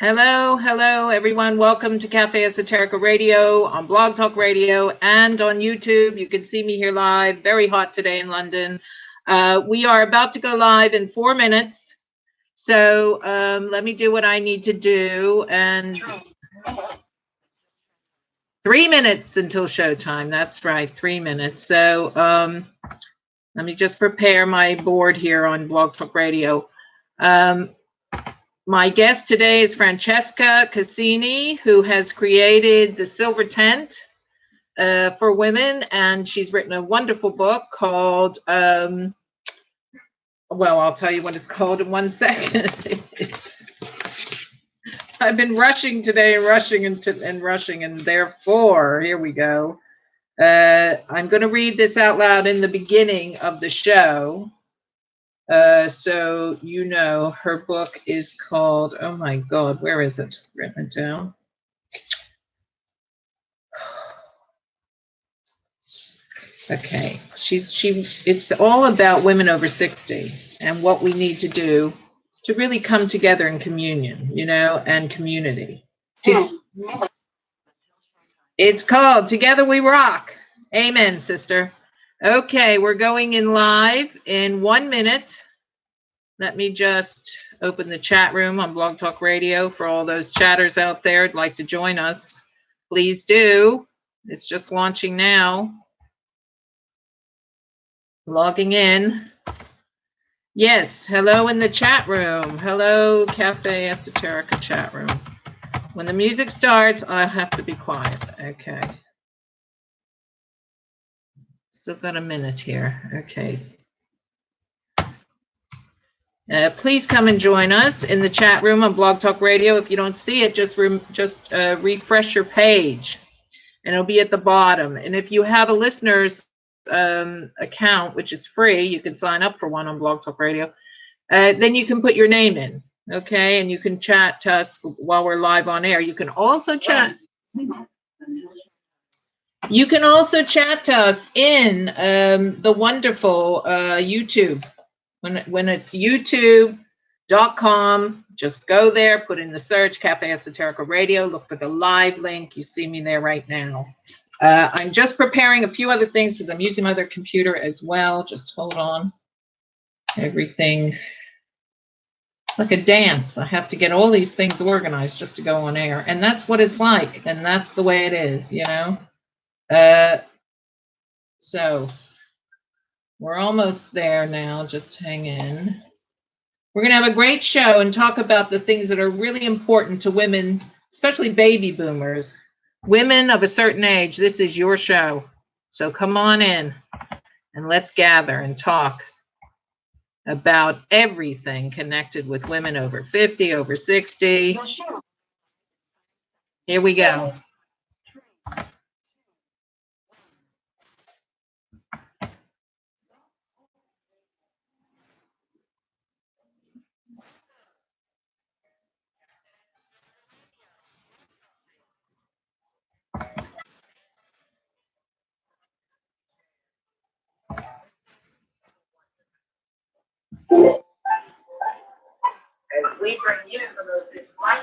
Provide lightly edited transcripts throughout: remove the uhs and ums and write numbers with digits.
Hello, hello, everyone. Welcome to Cafe Esoterica Radio on Blog Talk Radio and on YouTube. You can see me here live. Very hot today in London. We are about to go live in 4 minutes. So let me do what I need to do. And 3 minutes until showtime. That's right, 3 minutes. So let me just prepare my board here on Blog Talk Radio. My guest today is Francesca Cassini, who has created the Silver Tent for women, and she's written a wonderful book called, well, I'll tell you what it's called in 1 second. I've been rushing today, rushing, and therefore, here we go. I'm going to read this out loud in the beginning of the show. So you know, her book is called, oh my God, where is it? Written it down. Okay, it's all about women over 60 and what we need to do to really come together in communion, you know, and community. It's called Together We Rock. Amen, sister. Okay, we're going in live in 1 minute. Let me just open the chat room on Blog Talk Radio for all those chatters out there who'd like to join us. Please do. It's just launching now. Logging in. Yes, hello in the chat room. Hello, Cafe Esoterica chat room. When the music starts, I have to be quiet. Okay. Still got a minute here. Okay. Please come and join us in the chat room on Blog Talk Radio. If you don't see it, just refresh your page, and it'll be at the bottom. And if you have a listener's account, which is free, you can sign up for one on Blog Talk Radio. Then you can put your name in, okay? And you can chat to us while we're live on air. You can also chat. You can also chat to us in the wonderful YouTube. When it's youtube.com, just go there, put in the search, Cafe Esoterica Radio, look for the live link. You see me there right now. I'm just preparing a few other things because I'm using my other computer as well. Just hold on. Everything. It's like a dance. I have to get all these things organized just to go on air. And that's what it's like. And that's the way it is, you know. So we're almost there now. Just hang in. We're going to have a great show and talk about the things that are really important to women, especially baby boomers. Women of a certain age, this is your show. So come on in and let's gather and talk about everything connected with women over 50, over 60. Here we go. As we bring you some of this light.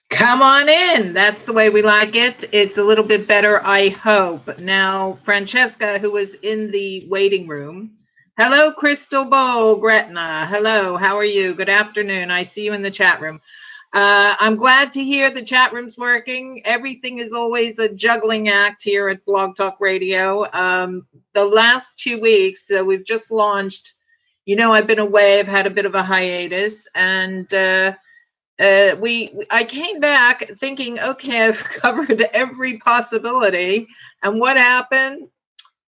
Come on in. That's the way we like it. It's a little bit better, I hope. Now, Francesca, who was in the waiting room. Hello, Crystal Bowl, Gretna. Hello, how are you? Good afternoon. I see you in the chat room. I'm glad to hear the chat room's working. Everything is always a juggling act here at Blog Talk Radio. The last 2 weeks, we've just launched. You know, I've been away. I've had a bit of a hiatus, and I came back thinking, okay, I've covered every possibility. And what happened?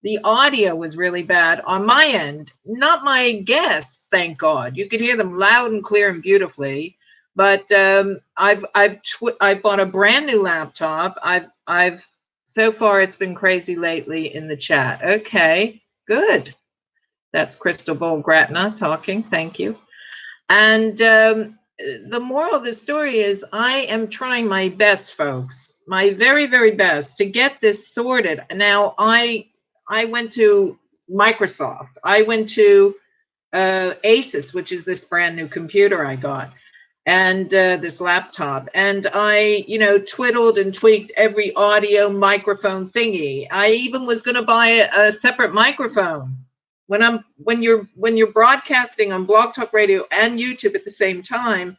The audio was really bad on my end. Not my guests, thank God. You could hear them loud and clear and beautifully. But I bought a brand new laptop. I've so far it's been crazy lately in the chat. Okay, good. That's Crystal Bowl Gratna talking. Thank you. And the moral of the story is I am trying my best, folks, my very, very best to get this sorted. Now, I went to Microsoft. I went to Asus, which is this brand new computer I got, and this laptop. And I, you know, twiddled and tweaked every audio microphone thingy. I even was going to buy a separate microphone. When you're broadcasting on Blog Talk Radio and YouTube at the same time,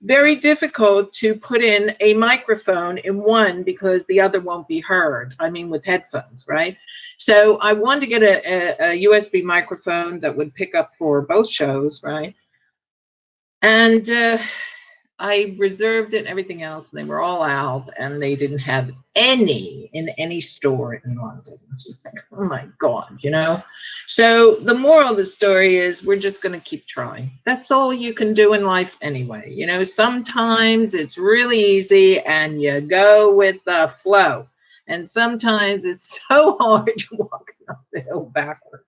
very difficult to put in a microphone in one because the other won't be heard. I mean, with headphones, right? So I wanted to get a USB microphone that would pick up for both shows, right? And I reserved it and everything else, and they were all out, and they didn't have any in any store in London. Like, oh my God, you know? So the moral of the story is we're just going to keep trying. That's all you can do in life anyway. You know, sometimes it's really easy and you go with the flow. And sometimes it's so hard to walk up the hill backwards.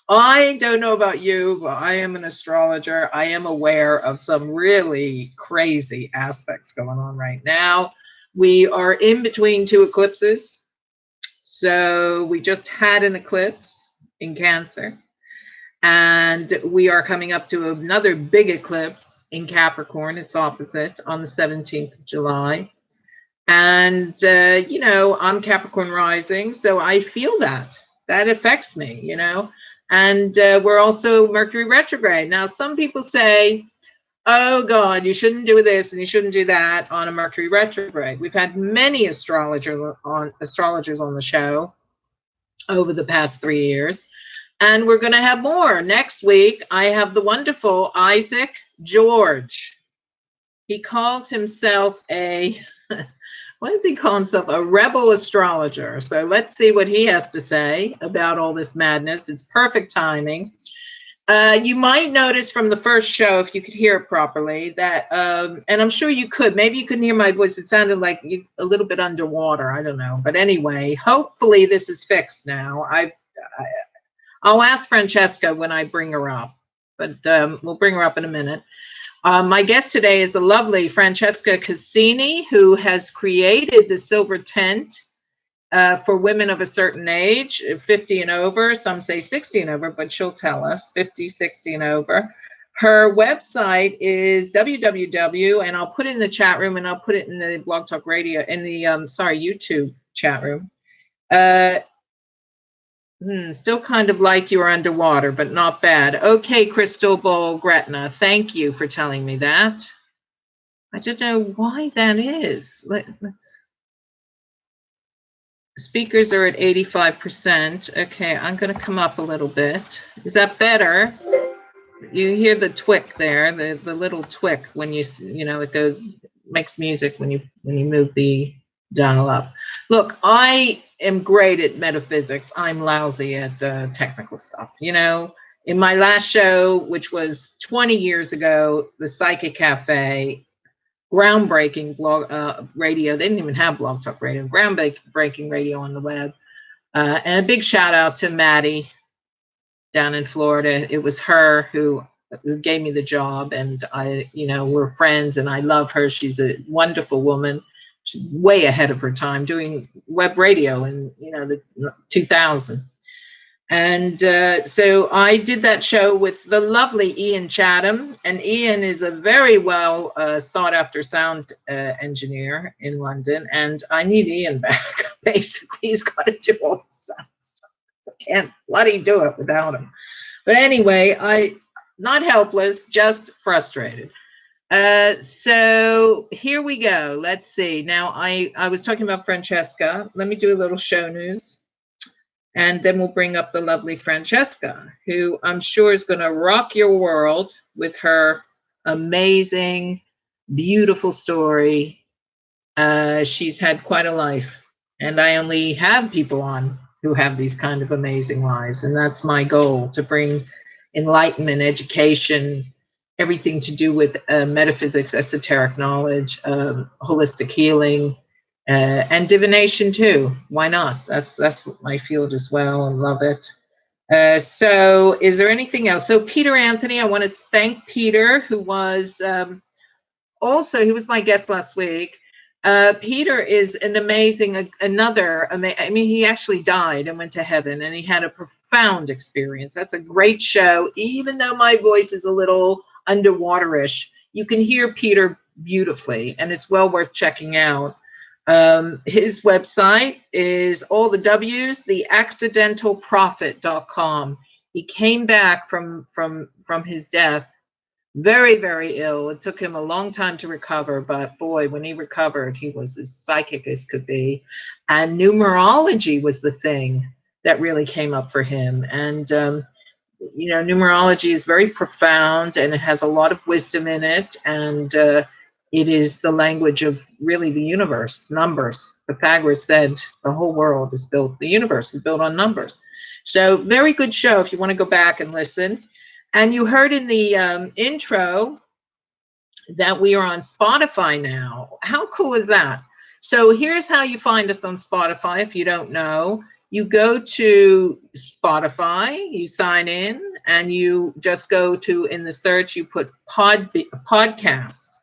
I don't know about you, but I am an astrologer. I am aware of some really crazy aspects going on right now. We are in between two eclipses. So we just had an eclipse in Cancer, and we are coming up to another big eclipse in Capricorn. It's opposite on the 17th of July. And, you know, I'm Capricorn rising, so I feel that affects me, you know. And we're also Mercury retrograde. Now, some people say, oh God, you shouldn't do this and you shouldn't do that on a Mercury retrograde. We've had many astrologers on the show over the past 3 years, and we're going to have more. Next week, I have the wonderful Isaac George. He calls himself what does he call himself? A rebel astrologer. So let's see what he has to say about all this madness. It's perfect timing. You might notice from the first show, if you could hear it properly, that, and I'm sure you could, maybe you couldn't hear my voice. It sounded like a little bit underwater. I don't know. But anyway, hopefully this is fixed now. I'll ask Francesca when I bring her up, but we'll bring her up in a minute. My guest today is the lovely Francesca Cassini, who has created the Silver Tent for women of a certain age, 50 and over. Some say 60 and over, but she'll tell us 50, 60 and over. Her website is www, and I'll put it in the chat room, and I'll put it in the Blog Talk Radio, in the YouTube chat room. Still kind of like you are underwater, but not bad. Okay, Crystal Bowl Gretna, thank you for telling me that. I don't know why that is. Let's. Speakers are at 85%. Okay, I'm going to come up a little bit. Is that better? You hear the twick there, the little twick when you know it goes, makes music when you move the dial up. Look, I am great at metaphysics. I'm lousy at technical stuff. You know, in my last show, which was 20 years ago, the Psychic Cafe, groundbreaking blog radio. They didn't even have Blog Talk Radio. Groundbreaking radio on the web. And a big shout out to Maddie down in Florida. It was her who gave me the job, and we're friends, and I love her. She's a wonderful woman. She's way ahead of her time doing web radio in the 2000. And so I did that show with the lovely Ian Chatham, and Ian is a very well sought after sound engineer in London, and I need Ian back. Basically, he's got to do all the sound stuff. I can't bloody do it without him. But anyway, not helpless, just frustrated. So here we go. Let's see. Now, I was talking about Francesca. Let me do a little show news. And then we'll bring up the lovely Francesca, who I'm sure is going to rock your world with her amazing, beautiful story. She's had quite a life. And I only have people on who have these kind of amazing lives. And that's my goal, to bring enlightenment, education, everything to do with metaphysics, esoteric knowledge, holistic healing, and divination too. Why not? That's my field as well, and love it. So is there anything else? So Peter Anthony, I want to thank Peter, who was he was my guest last week. Peter is an amazing, he actually died and went to heaven, and he had a profound experience. That's a great show. Even though my voice is a little underwaterish, you can hear Peter beautifully, and it's well worth checking out. His website is all the W's, theaccidentalprophet.com. He came back from his death very, very ill. It took him a long time to recover, but boy, when he recovered, he was as psychic as could be. And numerology was the thing that really came up for him. And, numerology is very profound, and it has a lot of wisdom in it. And it is the language of really the universe, numbers. Pythagoras said the whole world is built, the universe is built on numbers. So very good show if you want to go back and listen. And you heard in the intro that we are on Spotify now. How cool is that? So here's how you find us on Spotify if you don't know. You go to Spotify, you sign in, and you just go to, in the search, you put podcasts.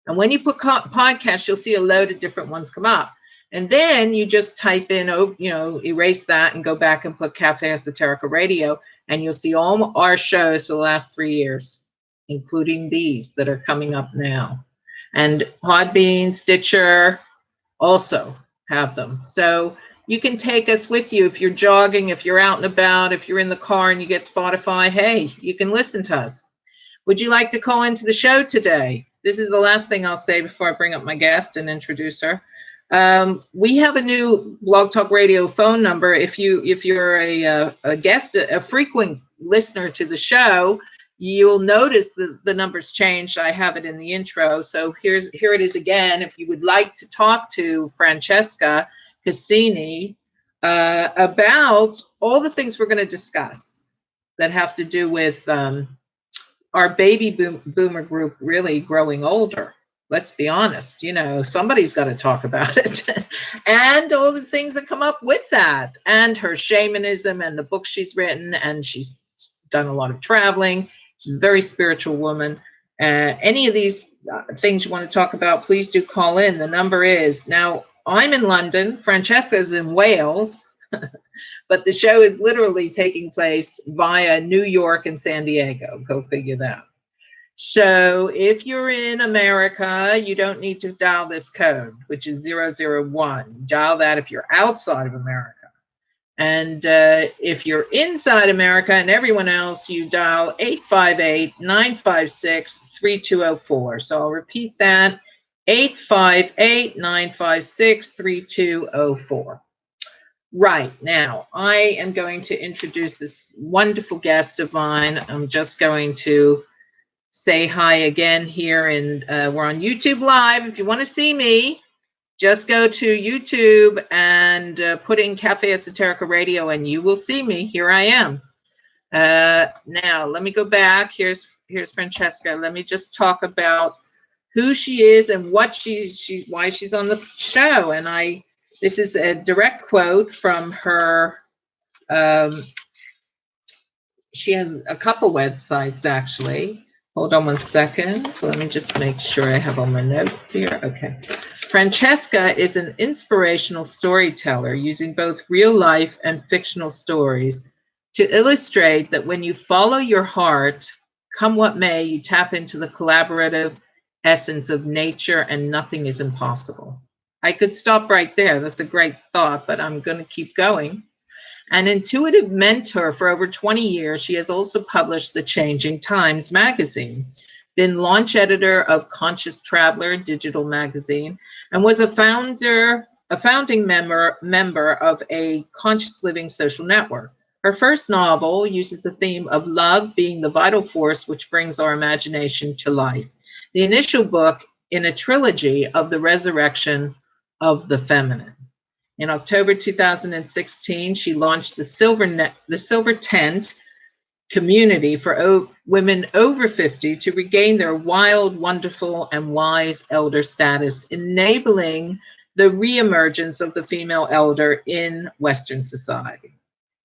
And when you put podcasts, you'll see a load of different ones come up. And then you just type in, erase that and go back and put Cafe Esoterica Radio. And you'll see all our shows for the last 3 years, including these that are coming up now. And Podbean, Stitcher also have them. So you can take us with you if you're jogging, if you're out and about, if you're in the car and you get Spotify, hey, you can listen to us. Would you like to call into the show today? This is the last thing I'll say before I bring up my guest and introduce her. We have a new Blog Talk Radio phone number. If you're a guest, a frequent listener to the show, you'll notice the number's changed. I have it in the intro. So here it is again. If you would like to talk to Francesca Cassini about all the things we're going to discuss that have to do with our baby boomer group really growing older. Let's be honest, somebody's got to talk about it. And all the things that come up with that, and her shamanism and the books she's written, and she's done a lot of traveling. She's a very spiritual woman. Any of these things you want to talk about, please do call in. The number is, now I'm in London, Francesca is in Wales, but the show is literally taking place via New York and San Diego. Go figure that. So if you're in America, you don't need to dial this code, which is 001. Dial that if you're outside of America. And if you're inside America and everyone else, you dial 858-956-3204. So I'll repeat that, 858-956-3204. Right, now, I am going to introduce this wonderful guest of mine. I'm just going to say hi again here, and we're on YouTube Live. If you want to see me, Just go to YouTube and put in Cafe Esoterica Radio, and you will see me. Here I am. Now, let me go back. Here's Francesca. Let me just talk about who she is and what why she's on the show. And this is a direct quote from her. She has a couple websites, actually. Hold on one second. So let me just make sure I have all my notes here. Okay. Francesca is an inspirational storyteller using both real life and fictional stories to illustrate that when you follow your heart, come what may, you tap into the collaborative essence of nature and nothing is impossible. I could stop right there. That's a great thought, but I'm going to keep going. An intuitive mentor for over 20 years, she has also published the Changing Times magazine, been launch editor of Conscious Traveler digital magazine, and was a founding member of a conscious living social network. Her first novel uses the theme of love being the vital force which brings our imagination to life. The initial book in a trilogy of the resurrection of the feminine. In October 2016, she launched the Silver Tent community for women over 50 to regain their wild, wonderful, and wise elder status, enabling the reemergence of the female elder in Western society.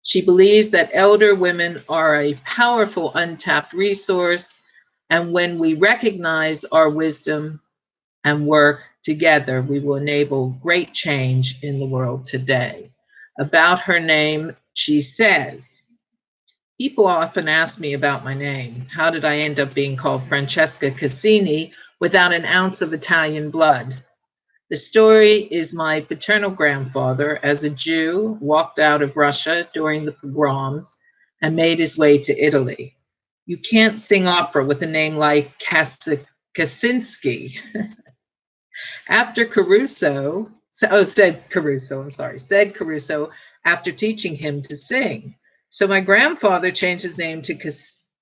She believes that elder women are a powerful, untapped resource, and when we recognize our wisdom and work together, we will enable great change in the world today. About her name, she says, people often ask me about my name. How did I end up being called Francesca Cassini without an ounce of Italian blood? The story is my paternal grandfather, as a Jew, walked out of Russia during the pogroms and made his way to Italy. You can't sing opera with a name like Kaczynski. Said Caruso, after teaching him to sing. So my grandfather changed his name to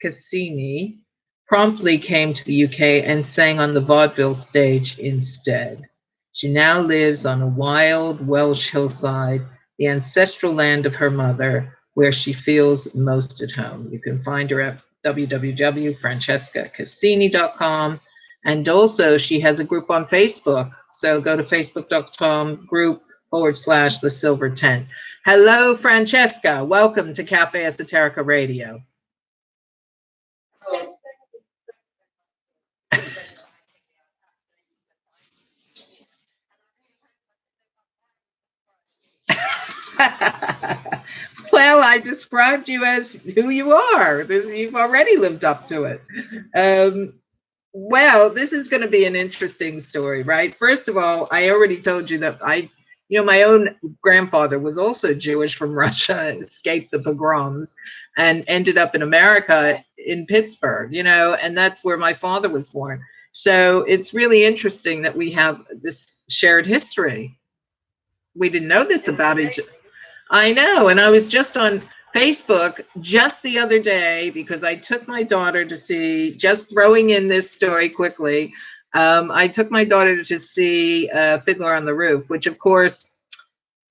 Cassini, promptly came to the UK and sang on the vaudeville stage instead. She now lives on a wild Welsh hillside, the ancestral land of her mother, where she feels most at home. You can find her at www.francescacassini.com. And also she has a group on Facebook. So go to facebook.com /the Silver Tent. Hello, Francesca. Welcome to Cafe Esoterica Radio. Well, I described you as who you are. You've already lived up to it. Well, this is going to be an interesting story, right? First of all, I already told you that my own grandfather was also Jewish from Russia, escaped the pogroms, and ended up in America in Pittsburgh, and that's where my father was born. So it's really interesting that we have this shared history. We didn't know this about each other. I know. And I was just on Facebook just the other day because I took my daughter to see, just throwing in this story quickly, I took my daughter to see Fiddler on the Roof, which of course,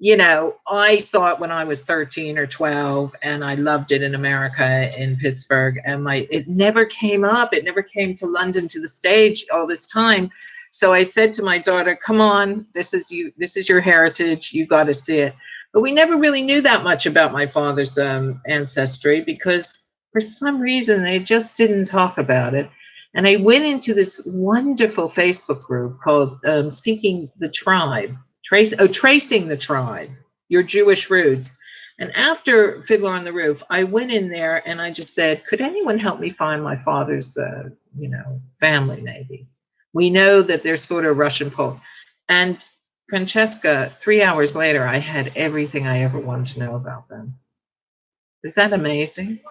I saw it when I was 13 or 12 and I loved it in America, in Pittsburgh. And it never came up. It never came to London, to the stage all this time. So I said to my daughter, come on, this is your heritage. You got to see it. But we never really knew that much about my father's ancestry because for some reason they just didn't talk about it. And I went into this wonderful Facebook group called Seeking the Tribe, Tracing the Tribe, Your Jewish Roots. And after Fiddler on the Roof, I went in there and I just said, could anyone help me find my father's, family maybe? We know that they're sort of Russian Pole. And Francesca, 3 hours later, I had everything I ever wanted to know about them. Is that amazing?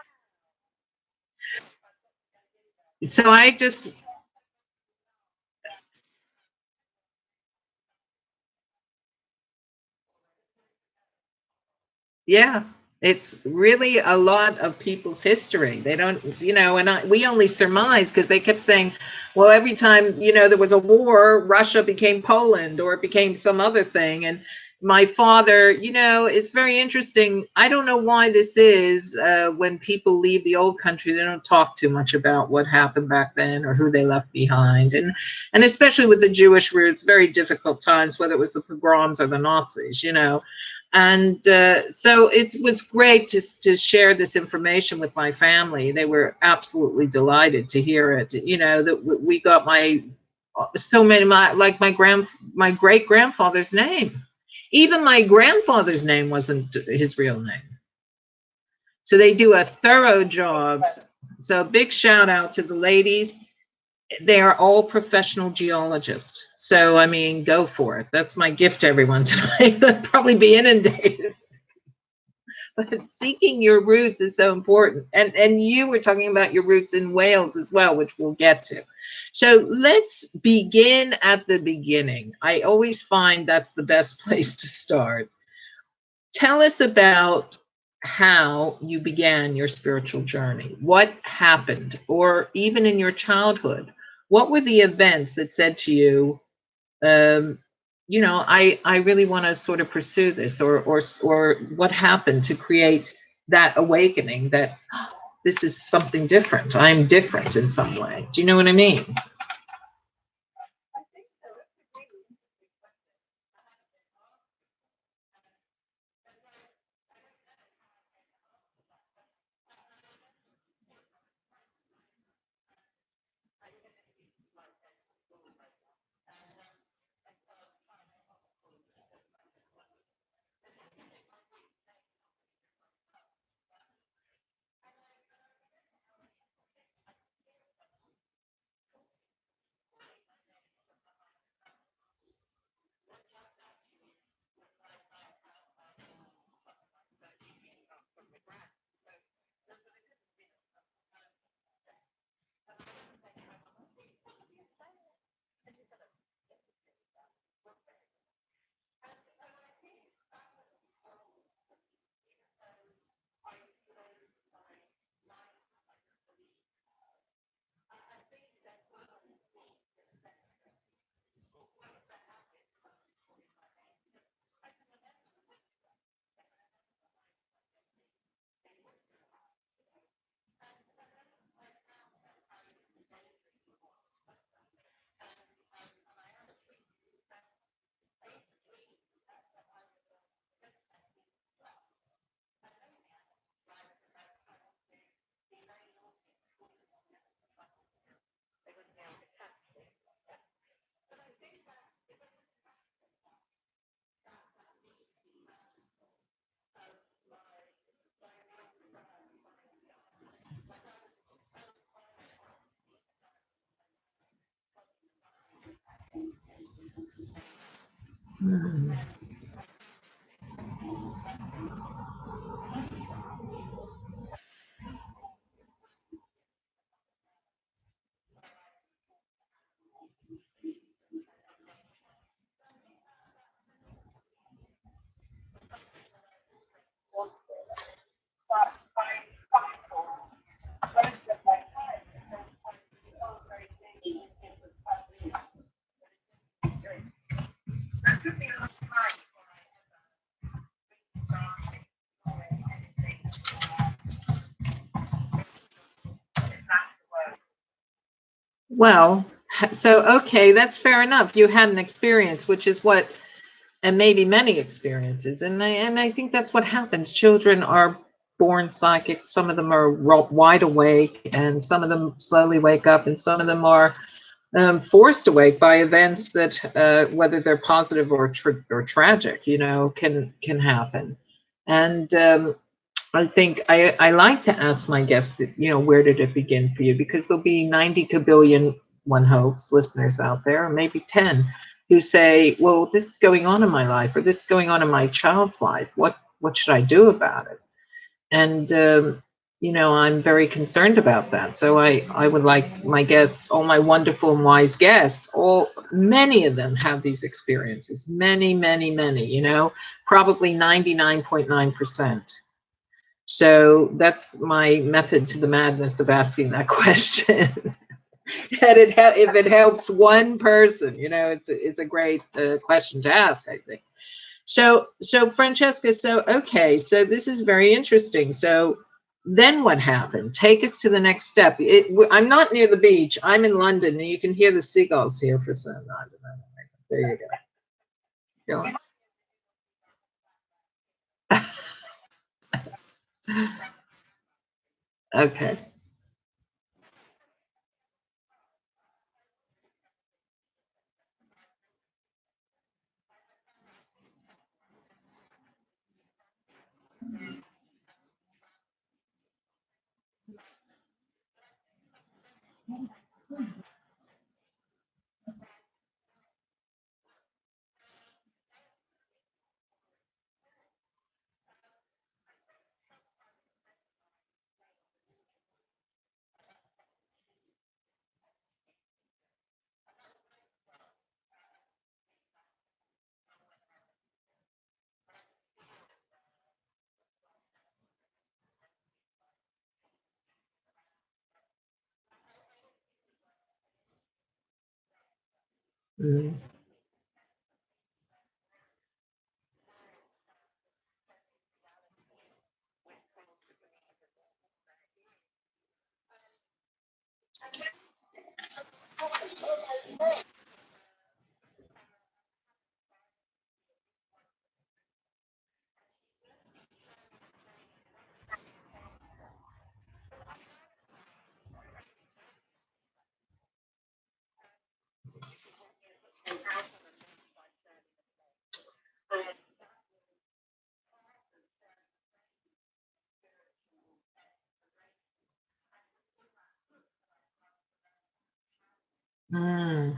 So yeah. It's really a lot of people's history. They don't, and we only surmise because they kept saying, well, every time, there was a war, Russia became Poland or it became some other thing. And my father, it's very interesting. I don't know why this is. When people leave the old country, they don't talk too much about what happened back then or who they left behind. And especially with the Jewish roots, very difficult times, whether it was the pogroms or the Nazis. And so it was great to share this information with my family. They were absolutely delighted to hear it. That we got my great grandfather's name. Even my grandfather's name wasn't his real name. So they do a thorough job. So big shout out to the ladies. They are all professional geologists. So, I mean, go for it. That's my gift to everyone tonight. They'll probably be inundated. But seeking your roots is so important. And you were talking about your roots in Wales as well, which we'll get to. So let's begin at the beginning. I always find that's the best place to start. Tell us about how you began your spiritual journey. What happened? Or even in your childhood, what were the events that said to you, I really want to sort of pursue this, or what happened to create that awakening that this is something different. I'm different in some way. Do you know what I mean? Well, so okay, that's fair enough. You had an experience, which is what, and maybe many experiences, and I think that's what happens. Children are born psychic. Some of them are wide awake, and some of them slowly wake up, and some of them are forced awake by events that, whether they're positive or tragic, can happen. And I think I like to ask my guests that, where did it begin for you? Because there'll be 90 kabillion, one hopes, listeners out there, or maybe 10, who say, well, this is going on in my life, or this is going on in my child's life. What should I do about it? And, I'm very concerned about that. So I would like my guests, all my wonderful and wise guests, many of them have these experiences, many, many, many, probably 99.9%. So that's my method to the madness of asking that question. That if it helps one person, it's a great question to ask, I think. So Francesca, so okay, so this is very interesting. So then what happened? Take us to the next step. I'm not near the beach. I'm in London, and you can hear the seagulls here for some. I don't know. There you go. Okay. Mm. Mm.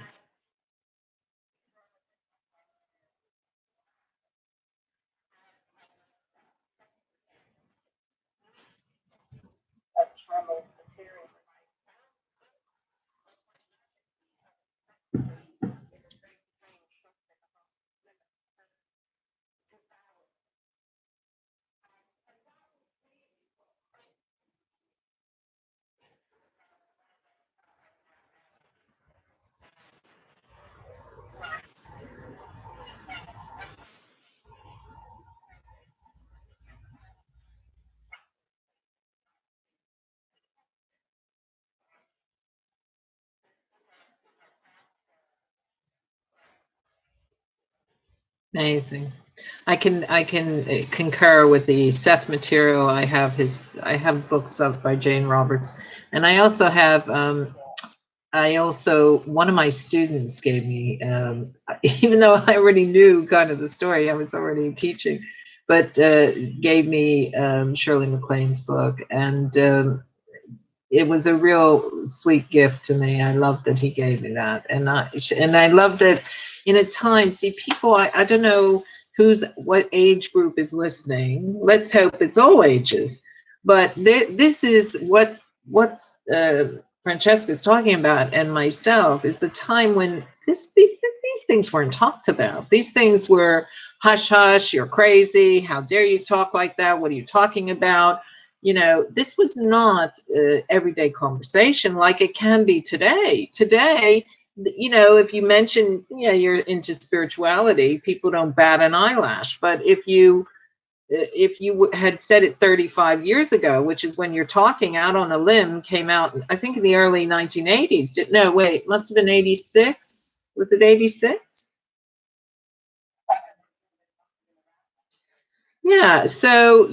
Amazing. I can concur with the Seth material. I have books of by Jane Roberts, and I also have one of my students gave me, even though I already knew kind of the story, I was already teaching, but gave me Shirley MacLaine's book, and it was a real sweet gift to me. I love that he gave me that, and I love that in a time. See, people, I don't know what age group is listening. Let's hope it's all ages, but this is what Francesca is talking about, and myself. It's a time when these things weren't talked about. These things were hush hush. You're crazy. How dare you talk like that? What are you talking about? This was not everyday conversation like it can be today. Today, if you mention, you're into spirituality, people don't bat an eyelash. But if you had said it 35 years ago, which is when You're Talking Out on a Limb came out, I think in the early 1980s. No, wait, must have been 86. Was it 86? Yeah, so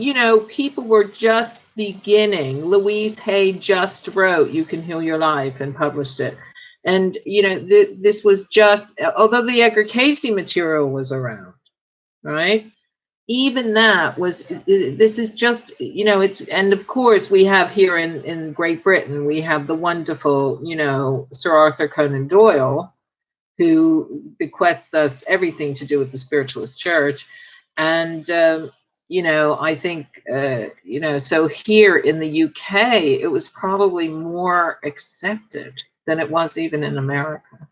people were just beginning. Louise Hay just wrote "You Can Heal Your Life" and published it, and this was just, although the Edgar Casey material was around, right? Even that was, this is just, it's, and of course we have here in Great Britain, we have the wonderful, Sir Arthur Conan Doyle, who bequeathed us everything to do with the spiritualist church. And, I think, so here in the UK, it was probably more accepted than it was even in America.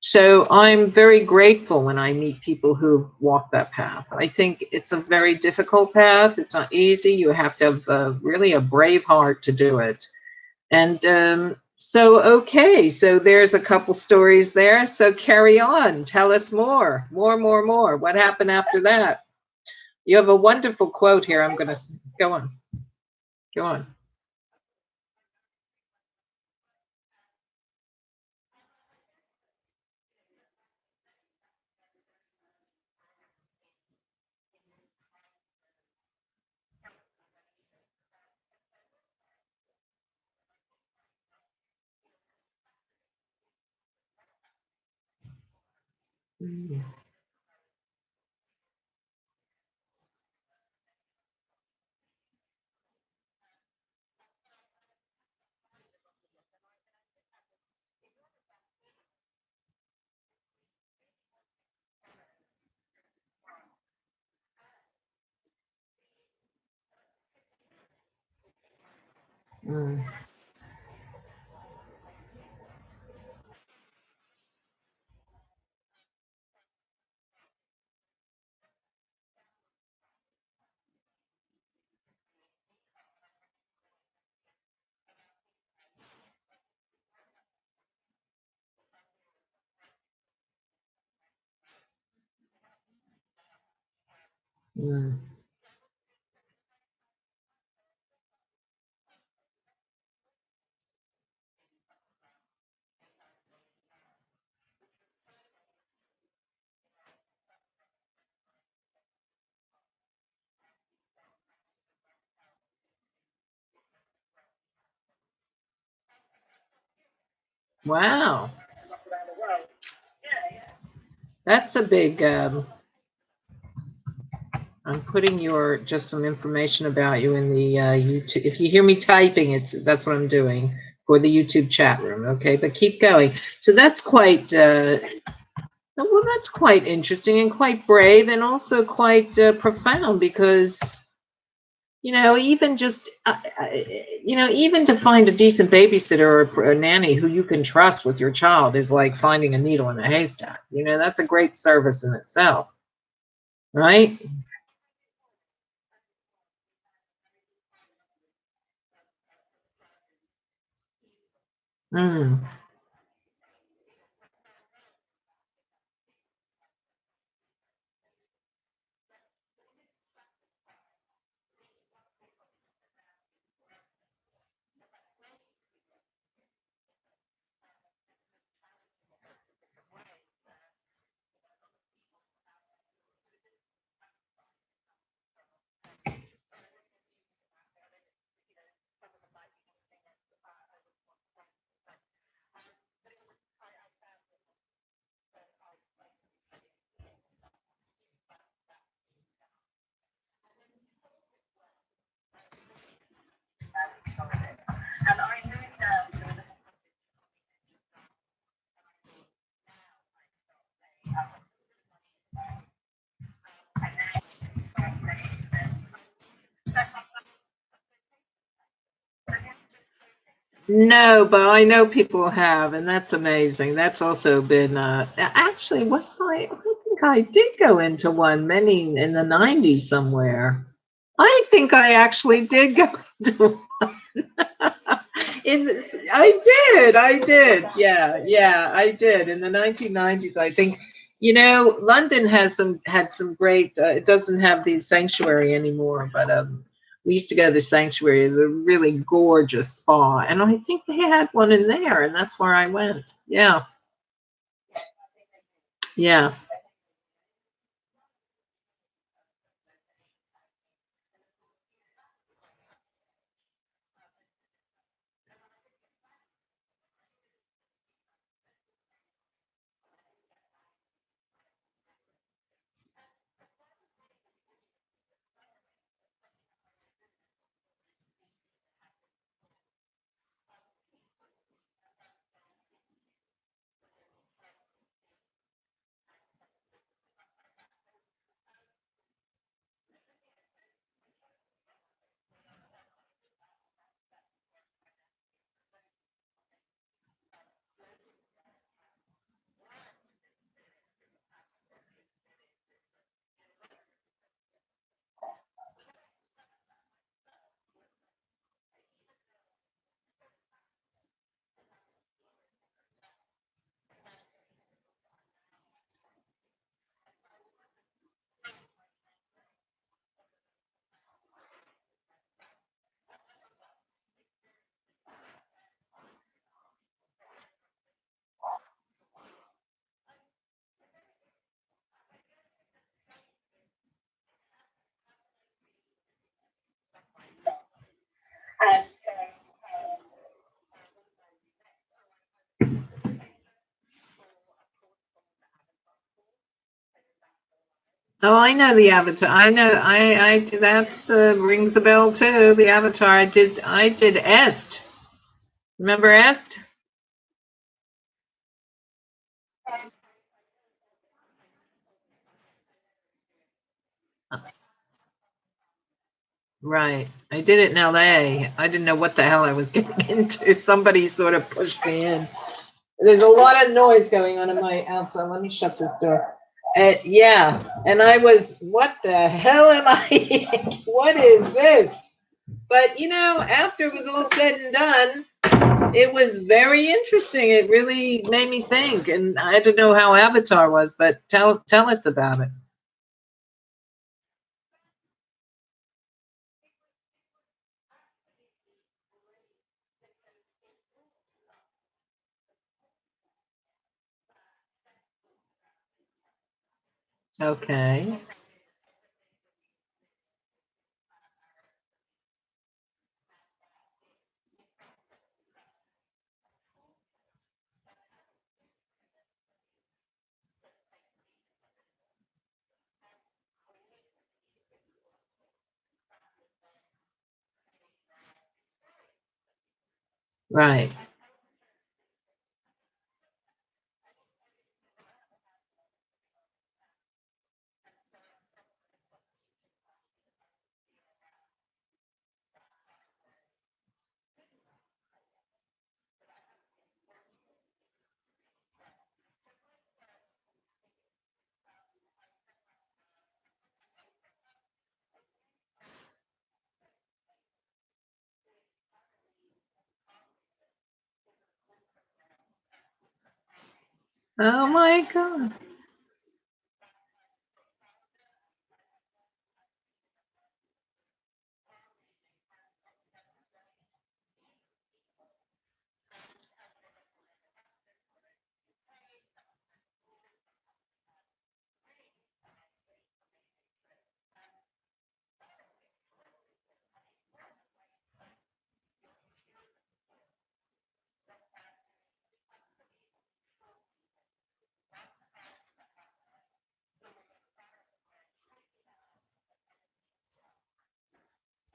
So I'm very grateful when I meet people who walk that path. I think it's a very difficult path. It's not easy. You have to have really a brave heart to do it. And so, okay, so there's a couple stories there. So carry on. Tell us more. More. What happened after that? You have a wonderful quote here. I'm going to go on. Go on. Mm. Mm. Mm. Wow. That's a big I'm putting your just some information about you in the YouTube. If you hear me typing, that's what I'm doing for the YouTube chat room. Okay, but keep going. So that's quite well. That's quite interesting and quite brave, and also quite profound because even just even to find a decent babysitter or a nanny who you can trust with your child is like finding a needle in a haystack. That's a great service in itself, right? Mm. No, but I know people have, and that's amazing. That's also been actually I think I did go into one many in the 90s somewhere. I think I actually did go into I did. Yeah, I did. In the 1990s, I think, London had some great, it doesn't have the sanctuary anymore, but we used to go to the sanctuary. It's a really gorgeous spa. And I think they had one in there, and that's where I went. Yeah, yeah. Oh, I know the Avatar. I know. I that's rings a bell too. The Avatar. I did Est. Remember Est? Right. I did it in LA. I didn't know what the hell I was getting into. Somebody sort of pushed me in. There's a lot of noise going on in my outside. Let me shut this door. Yeah, and I was, what the hell am I? What is this? But after it was all said and done, it was very interesting. It really made me think, and I don't know how Avatar was, but tell us about it. Okay. Right. Oh my God.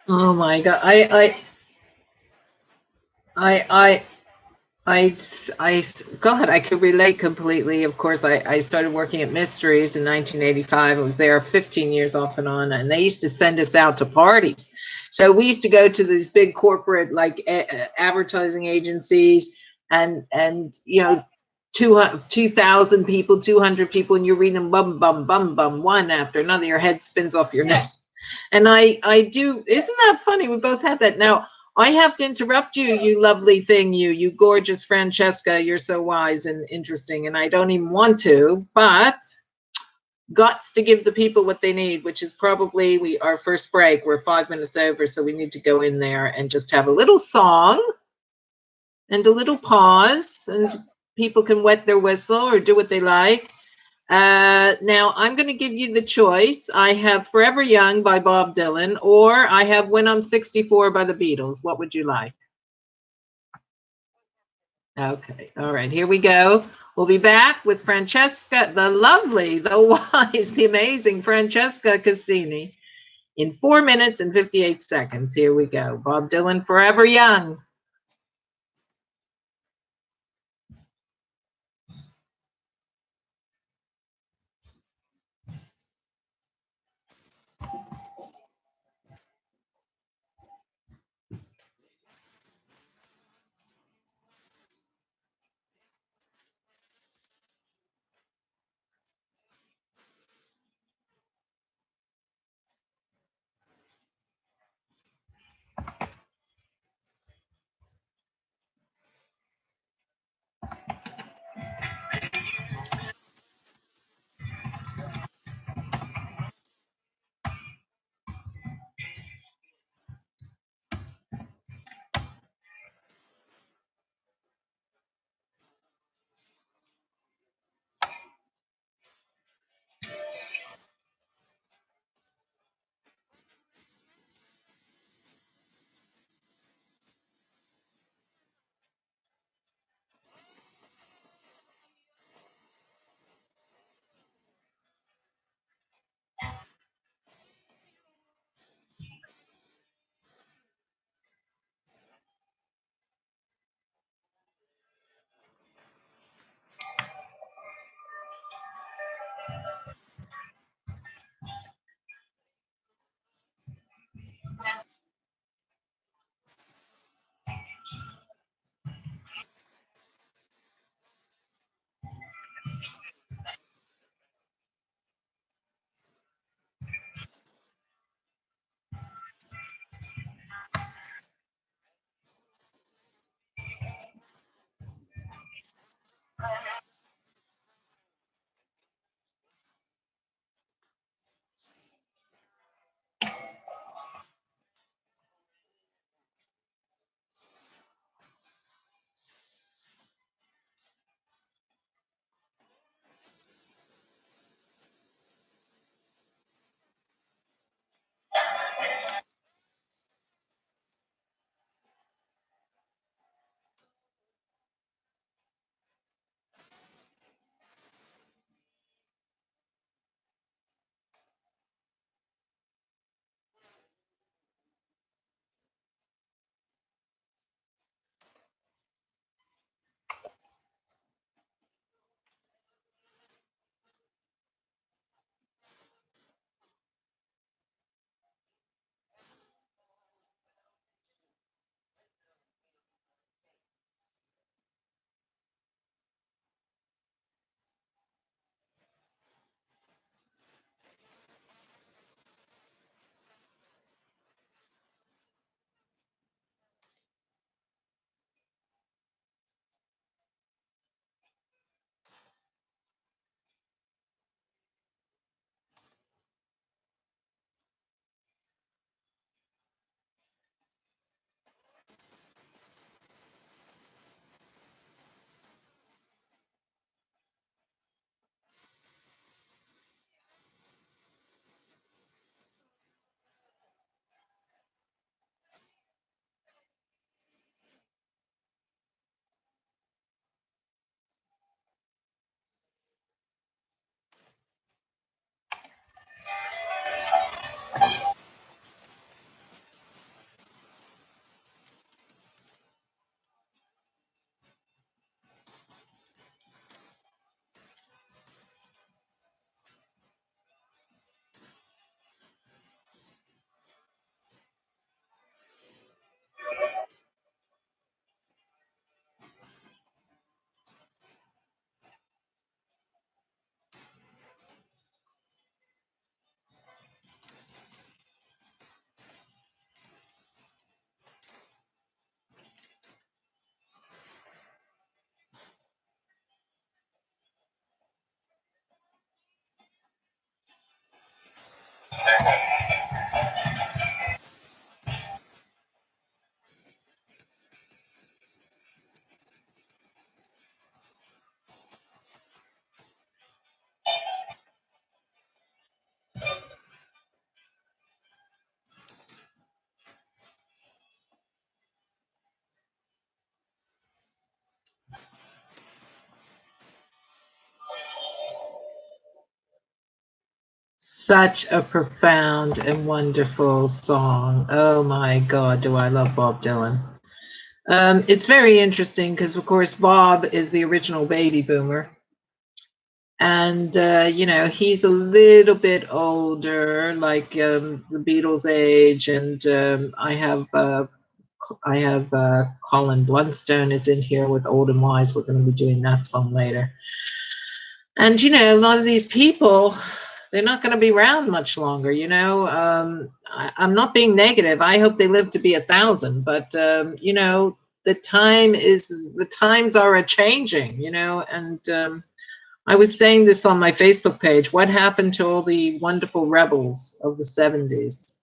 Oh my God. I, I, God, I could relate completely. Of course, I started working at Mysteries in 1985. I was there 15 years off and on, and they used to send us out to parties. So we used to go to these big corporate like advertising agencies, and 2,000 people, 200 people, and you're reading them bum bum bum bum one after another. Your head spins off your neck. And I do. Isn't that funny? We both had that. Now I have to interrupt you, you lovely thing, you gorgeous Francesca. You're so wise and interesting, and I don't even want to, but guts to give the people what they need, which is probably our first break. We're 5 minutes over, so we need to go in there and just have a little song and a little pause, and people can wet their whistle or do what they like. Now I'm going to give you the choice. I have Forever Young by Bob Dylan, or I have When I'm 64 by the Beatles. What would you like? Okay. All right. Here we go. We'll be back with Francesca, the lovely, the wise, the amazing Francesca Cassini in 4 minutes and 58 seconds. Here we go. Bob Dylan, Forever Young. Such a profound and wonderful song. Oh my God, do I love Bob Dylan. It's very interesting because, of course, Bob is the original baby boomer. And, you know, he's a little bit older, like the Beatles' age. And I have Colin Blunstone is in here with Old and Wise. We're going to be doing that song later. And, you know, a lot of these people, they're not going to be around much longer, you know. I'm not being negative. I hope they live to be 1,000. But, you know, the times are a changing, you know. And I was saying this on my Facebook page. What happened to all the wonderful rebels of the 70s,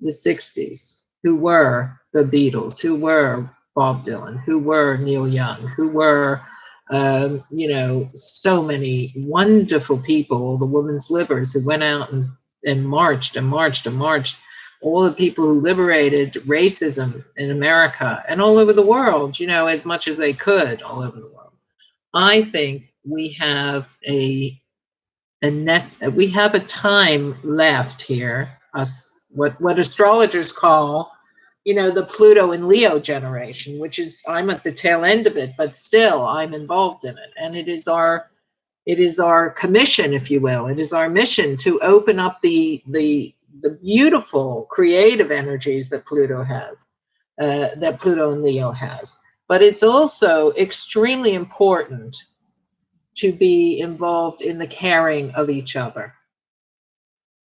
the 60s, who were the Beatles, who were Bob Dylan, who were Neil Young, who were, you know, so many wonderful people, the women's livers who went out and marched and marched and marched, all the people who liberated racism in America and all over the world, you know, as much as they could all over the world. I think we have we have a time left here, us what astrologers call, you know, the Pluto and Leo generation, which is, I'm at the tail end of it, but still I'm involved in it. And it is our commission, if you will. It is our mission to open up the beautiful creative energies that Pluto has, that Pluto and Leo has. But it's also extremely important to be involved in the caring of each other.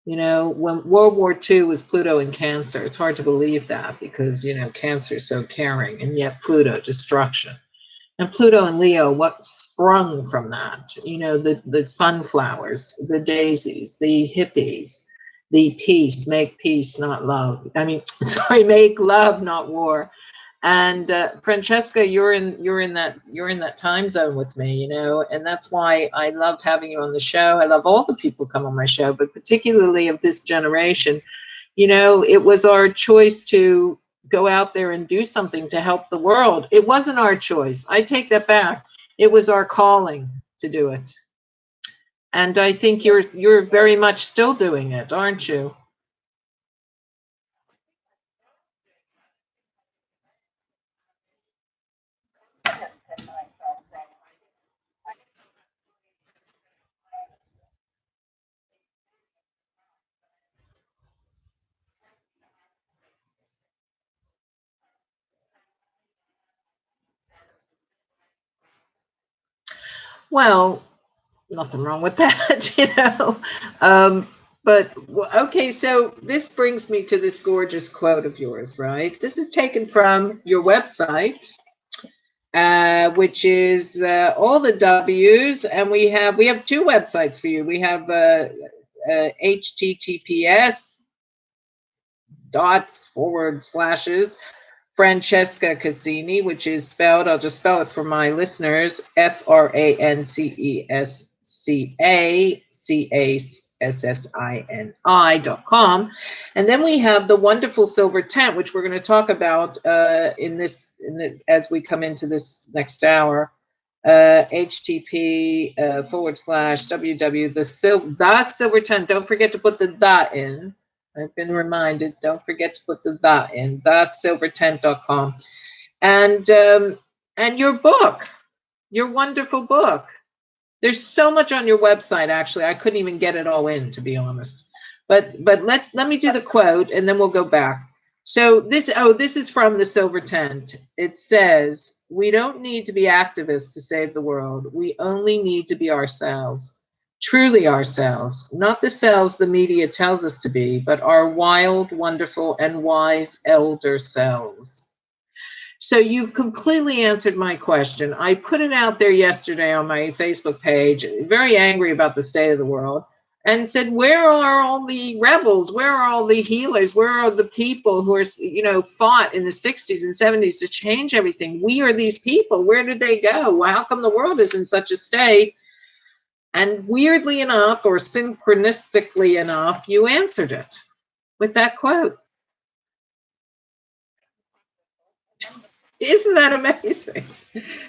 You know, when World War II was Pluto in Cancer, it's hard to believe that because, you know, Cancer is so caring, and yet Pluto, destruction. And Pluto and Leo, what sprung from that? You know, the sunflowers, the daisies, the hippies, the peace, make peace, not love. I mean, sorry, make love, not war. And Francesca, you're in that time zone with me, you know, and that's why I love having you on the show. I love all the people come on my show, but particularly of this generation. You know, it was our choice to go out there and do something to help the world. It wasn't our choice. I take that back. It was our calling to do it. And I think you're very much still doing it, aren't you? Well, nothing wrong with that, you know. Um, but okay, so this brings me to this gorgeous quote of yours, right? This is taken from your website, which is all the W's, and we have two websites for you. We have HTTPS dots forward slashes Francesca Cassini, which is spelled, I'll just spell it for my listeners, FrancescaCassini.com. And then we have the wonderful silver tent, which we're going to talk about as we come into this next hour. HTTP /www, the silver tent. Don't forget to put the dot in. I've been reminded, don't forget to put the dot in, thesilvertent.com. And your book, your wonderful book. There's so much on your website, actually. I couldn't even get it all in, to be honest. But let me do the quote and then we'll go back. So this is from the Silver Tent. It says, "We don't need to be activists to save the world. We only need to be ourselves. Truly ourselves, not the selves the media tells us to be, but our wild, wonderful, and wise elder selves." So you've completely answered my question. I put it out there yesterday on my Facebook page, very angry about the state of the world, and said, where are all the rebels? Where are all the healers? Where are the people who are, you know, fought in the 60s and 70s to change everything? We are these people. Where did they go? How come the world is in such a state? And weirdly enough, or synchronistically enough, you answered it with that quote. Isn't that amazing?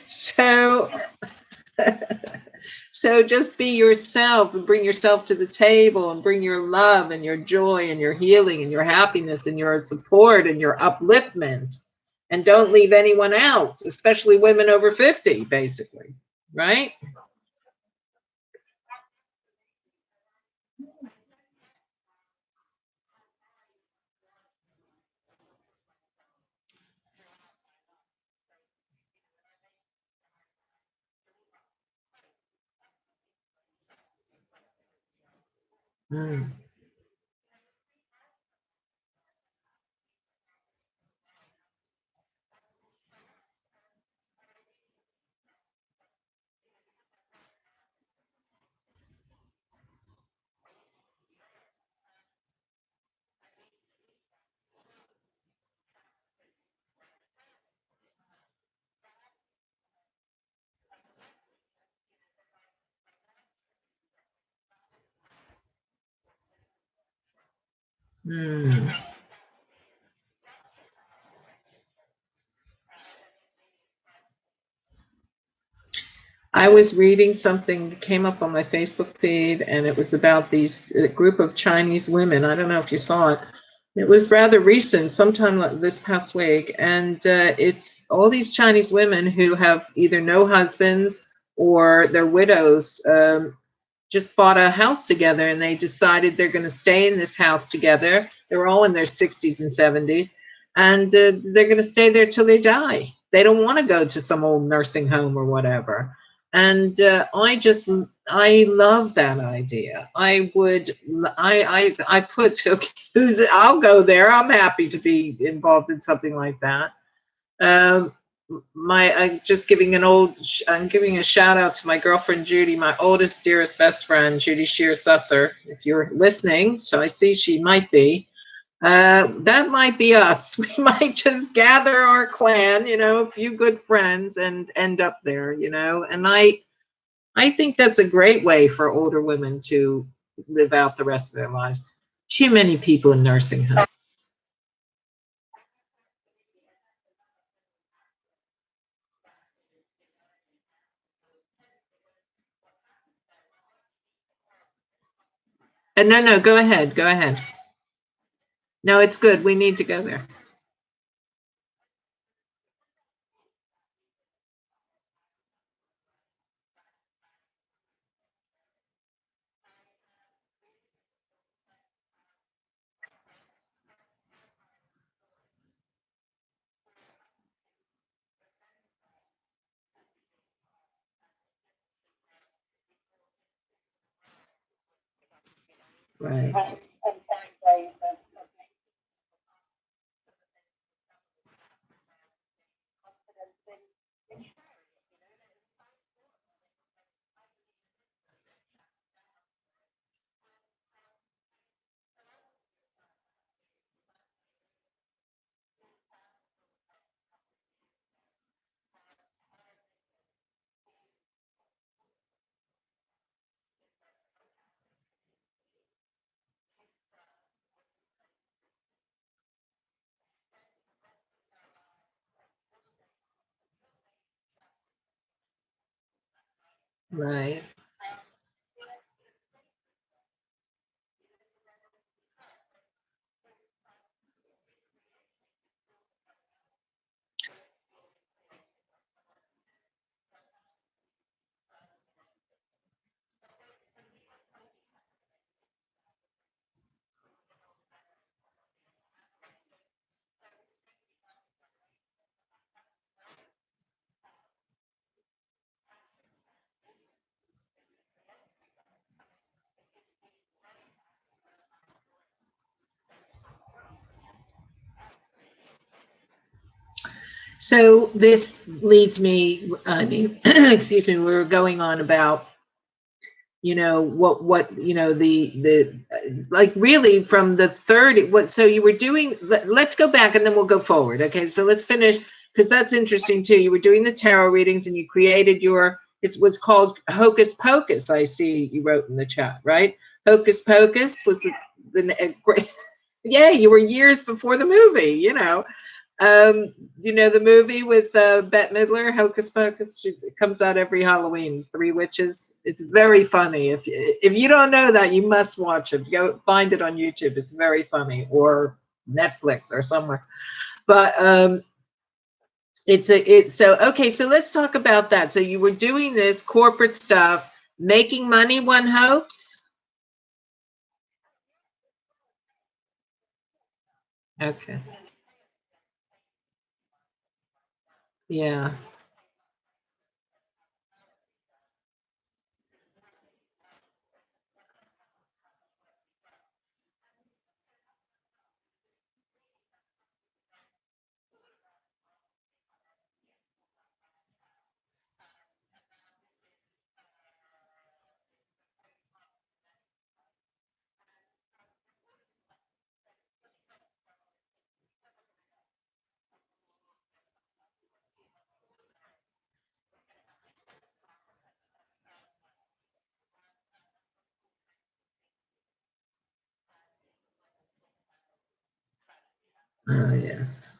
So, so just be yourself and bring yourself to the table and bring your love and your joy and your healing and your happiness and your support and your upliftment. And don't leave anyone out, especially women over 50, basically, right? Mm. Mm. I was reading something that came up on my Facebook feed, and it was about these group of Chinese women. I don't know if you saw it. It was rather recent, sometime this past week, and it's all these Chinese women who have either no husbands or they're widows. Just bought a house together, and they decided they're going to stay in this house together. They're all in their 60s and 70s, and they're going to stay there till they die. They don't want to go to some old nursing home or whatever. And I love that idea. I put, okay, I'll go there. I'm happy to be involved in something like that. I'm just giving I'm giving a shout out to my girlfriend Judy, my oldest, dearest, best friend, Judy Shear Susser. If you're listening, so I see she might be. That might be us. We might just gather our clan, a few good friends, and end up there, And I think that's a great way for older women to live out the rest of their lives. Too many people in nursing homes. No, go ahead. Go ahead. No, it's good. We need to go there. Right. Right. So this leads me, I mean, excuse me, we were going on about, the like really from the third, so you were doing, let's go back and then we'll go forward. Okay. So let's finish, because that's interesting too. You were doing the tarot readings and you created it was called Hocus Pocus. I see you wrote in the chat, right? Hocus Pocus was the great, yeah, you were years before the movie. The movie with Bette Midler, Hocus Pocus? It comes out every Halloween. It's Three Witches. It's very funny. If you don't know that, you must watch it. Go find it on YouTube. It's very funny, or Netflix or somewhere. But so okay. So let's talk about that. So you were doing this corporate stuff, making money. One hopes. Okay. Yeah. Oh yes.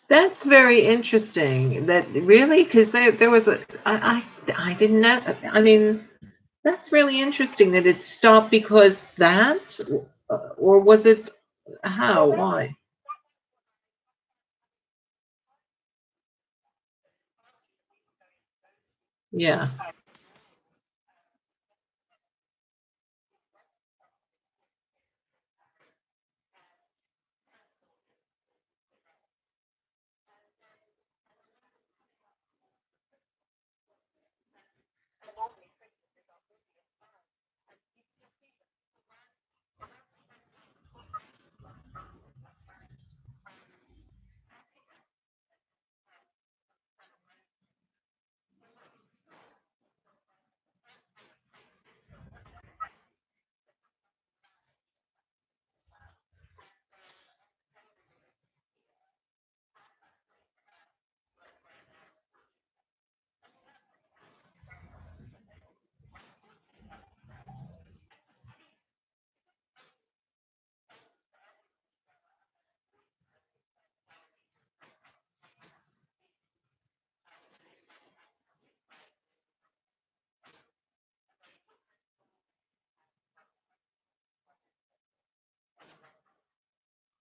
That's very interesting. That really, because there was I didn't know. I mean, that's really interesting that it stopped because that, or was it how? Why? Yeah.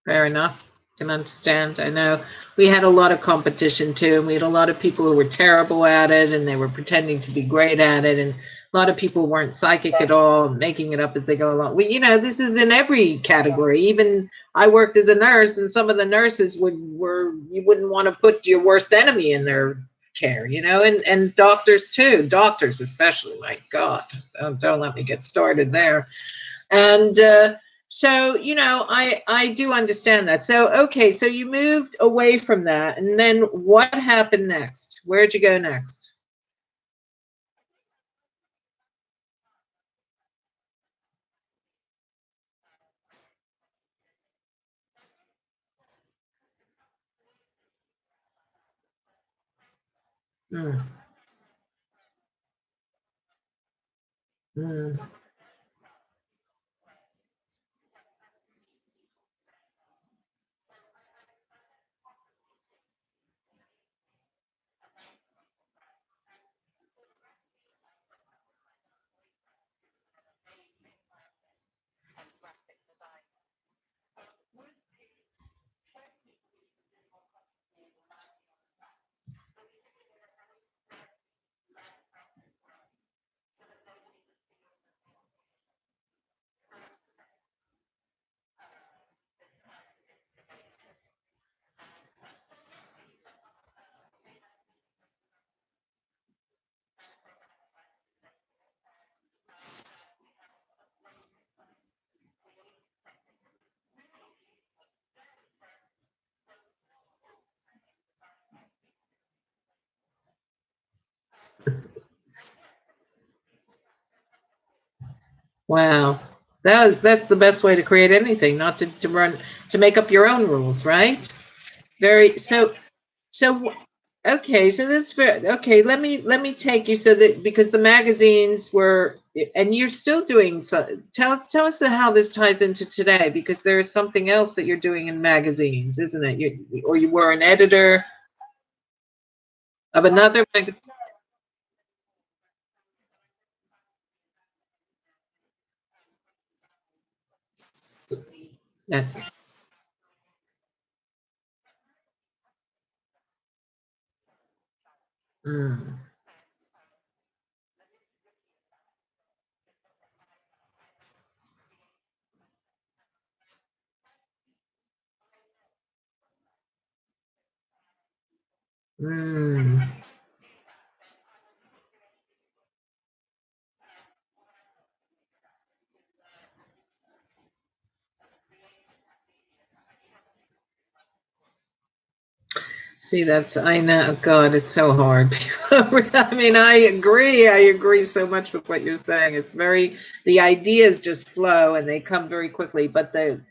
Fair enough. Can understand. I know we had a lot of competition too, and we had a lot of people who were terrible at it, and they were pretending to be great at it, and a lot of people weren't psychic at all, making it up as they go along. This is in every category. Even I worked as a nurse, and some of the nurses were you wouldn't want to put your worst enemy in their care, and doctors too, doctors especially. My God, don't let me get started there. And so I do understand that. So okay, so you moved away from that, and then what happened next? Where'd you go next? Mm, mm. Wow, that's the best way to create anything, not to make up your own rules, right? Very so okay, so that's fair. Okay, let me take you so that because the magazines were and you're still doing so tell us how this ties into today because there's something else that you're doing in magazines, isn't it? You were an editor of another magazine. That's mm, mm. See, I know, God, it's so hard. I mean, I agree so much with what you're saying. The ideas just flow and they come very quickly, but the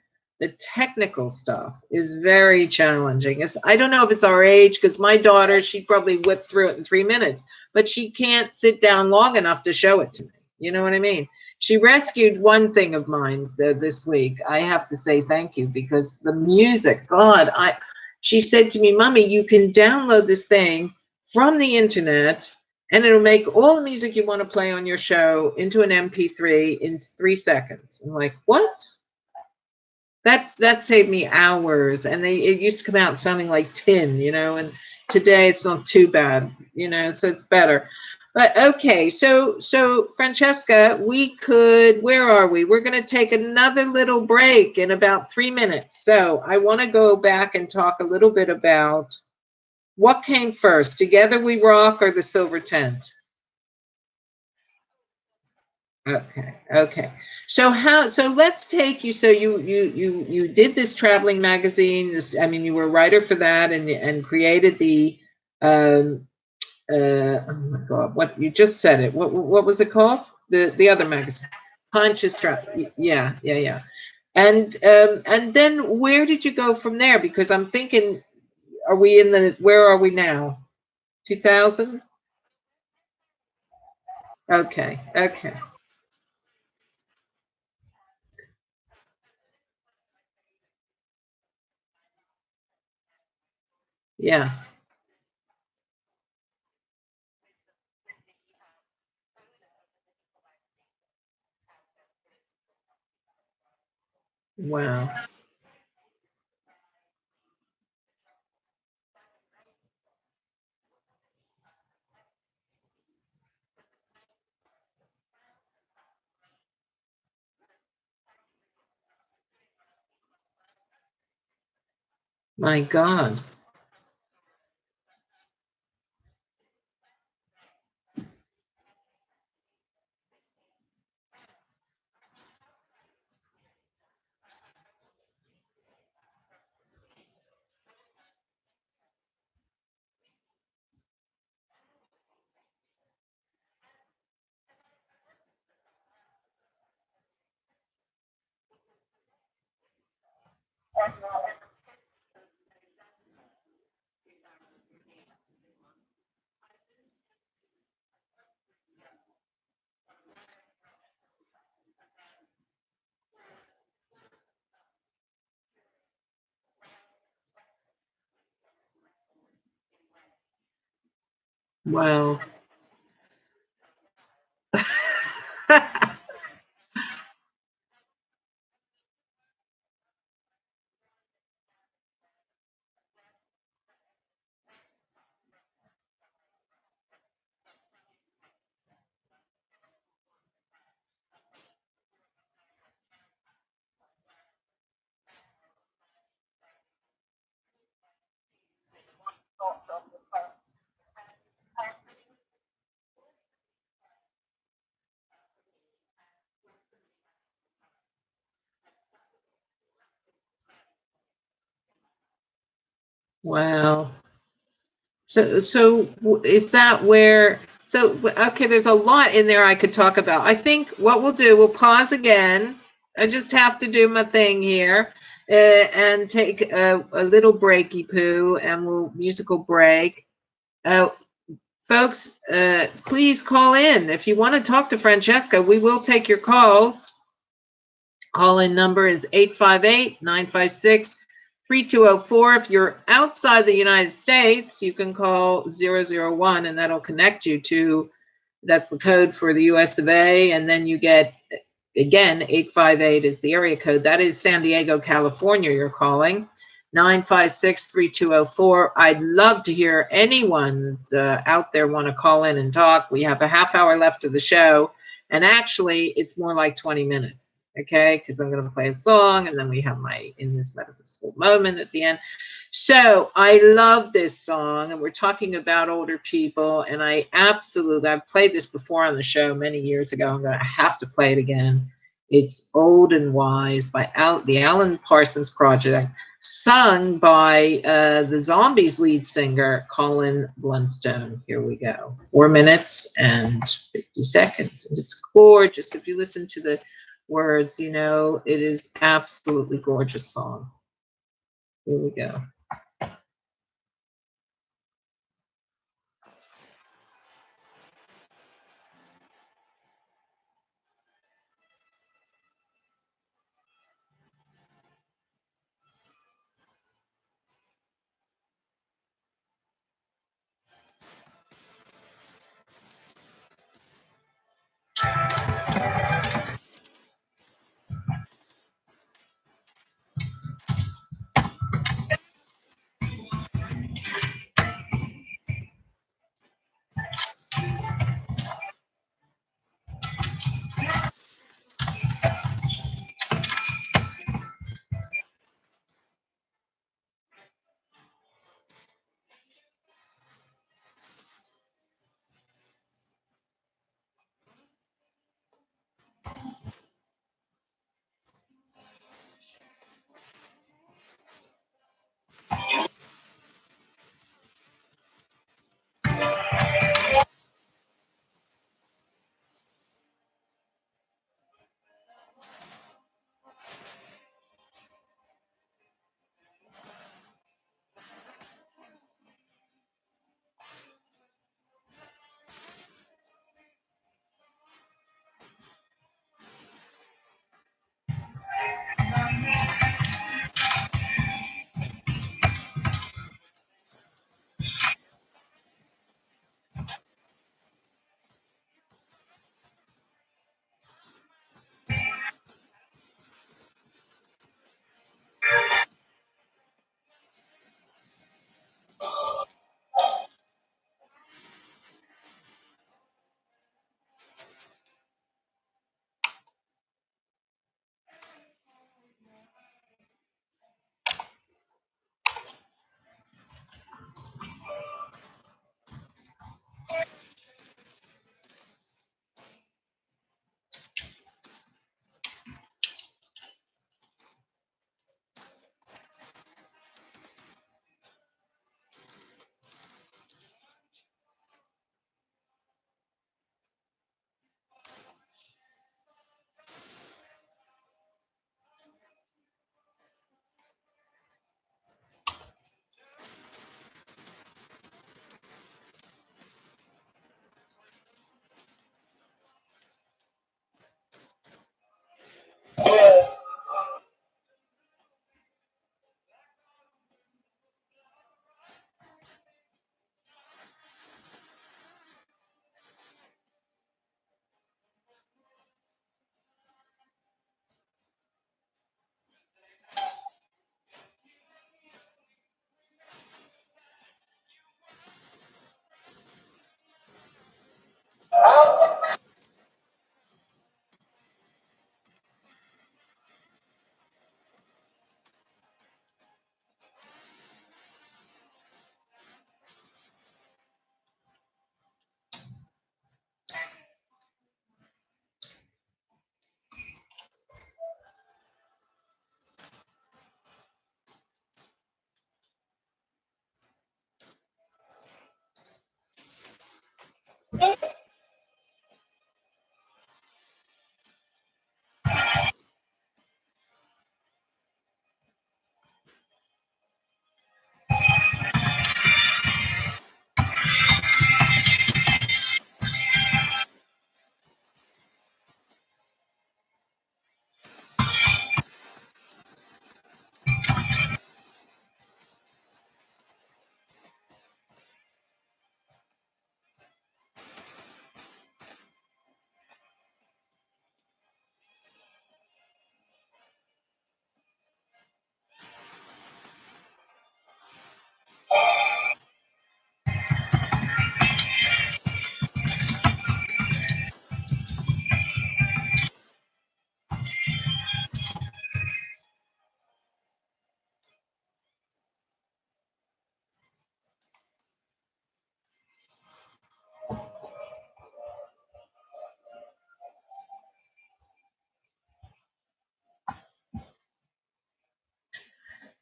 technical stuff is very challenging. I don't know if it's our age, because my daughter, she probably whipped through it in 3 minutes, but she can't sit down long enough to show it to me. You know what I mean? She rescued one thing of mine this week. I have to say thank you because the music, God, she said to me, Mommy, you can download this thing from the internet and it'll make all the music you want to play on your show into an MP3 in 3 seconds. I'm like, what? That saved me hours. And it used to come out sounding like tin, and today it's not too bad, so it's better. But okay, so Francesca, where are we? We're going to take another little break in about 3 minutes. So I want to go back and talk a little bit about what came first, Together We Rock or the Silver Tent? Okay. So let's take you, so you did this traveling magazine. I mean, you were a writer for that and created the um oh my God, what you just said it. What was it called? The other magazine. Conscious Travel. Yeah. And then where did you go from there? Because I'm thinking, where are we now? 2000? Okay. Yeah. Wow. My God. Wow. Wow. So is that where? So okay, there's a lot in there I could talk about. I think what we'll do, we'll pause again. I just have to do my thing here, and take a little breaky poo, and we'll musical break. Uh, Folks, please call in if you want to talk to Francesca. We will take your calls. Call-in number is 858-956-3204. If you're outside the United States, you can call 001, and that'll connect you to, that's the code for the US of A. And then you get, again, 858 is the area code. That is San Diego, California, you're calling. 956-3204. I'd love to hear anyone that's out there want to call in and talk. We have a half hour left of the show. And actually, it's more like 20 minutes, okay? Because I'm going to play a song, and then we have my In This Metaphysical Moment at the end. So I love this song, and we're talking about older people, and I've played this before on the show many years ago. I'm going to have to play it again. It's Old and Wise by the Alan Parsons Project, sung by the Zombies lead singer, Colin Blunstone. Here we go. 4 minutes and 50 seconds. And it's gorgeous. If you listen to the words, you know, it is absolutely gorgeous song. Here we go.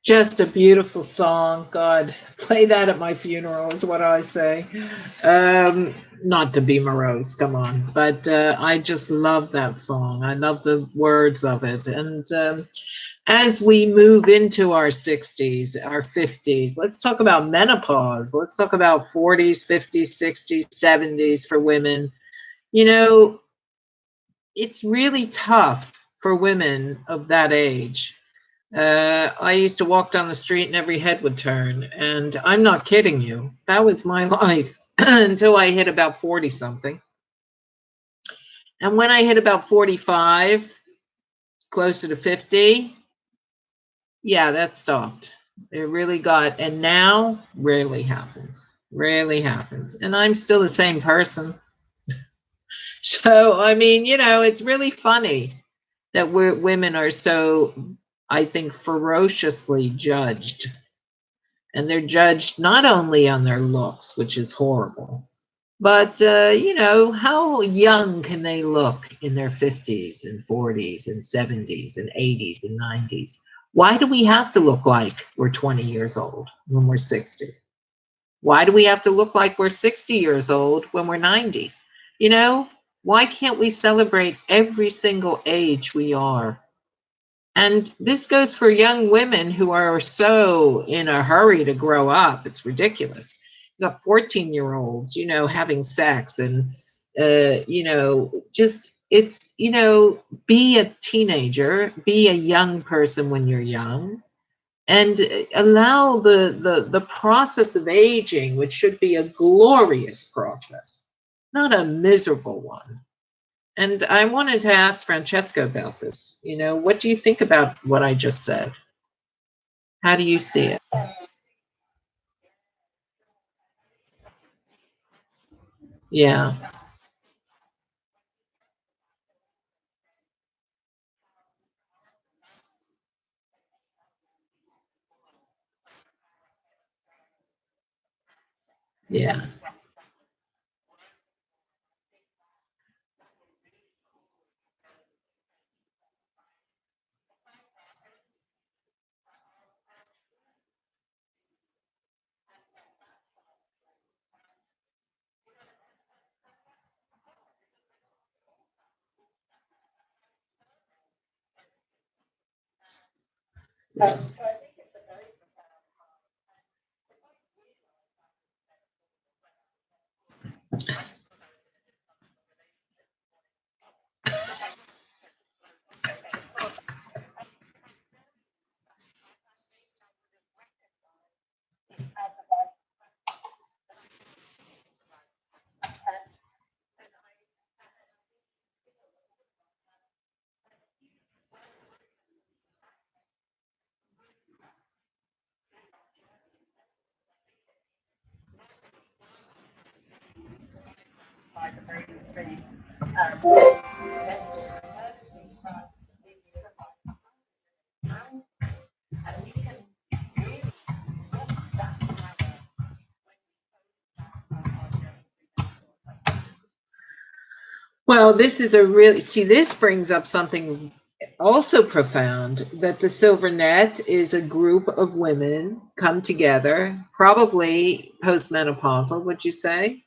Just a beautiful song. God, play that at my funeral is what I say. Not to be morose, come on, but I just love that song. I love the words of it. And as we move into our 60s, our 50s, let's talk about menopause. Let's talk about 40s, 50s, 60s, 70s for women. You know, it's really tough for women of that age. I used to walk down the street and every head would turn. And I'm not kidding you. That was my life until I hit about 40 something. And when I hit about 45, closer to 50, yeah, that stopped. It really got, and now rarely happens. Rarely happens. And I'm still the same person. So, I mean, you know, it's really funny that women are so, I think, ferociously judged. And they're judged not only on their looks, which is horrible, but, you know, how young can they look in their 50s and 40s and 70s and 80s and 90s? Why do we have to look like we're 20 years old when we're 60? Why do we have to look like we're 60 years old when we're 90? You know, why can't we celebrate every single age we are? And this goes for young women who are so in a hurry to grow up. It's ridiculous. You got 14-year-olds, you know, having sex and, you know, just it's, you know, be a teenager, be a young person when you're young, and allow the process of aging, which should be a glorious process, not a miserable one. And I wanted to ask Francesca about this. You know, what do you think about what I just said? How do you see it? Yeah, yeah. Well, this is a really, see, this brings up something also profound, that the Silver Net is a group of women come together, probably postmenopausal, would you say?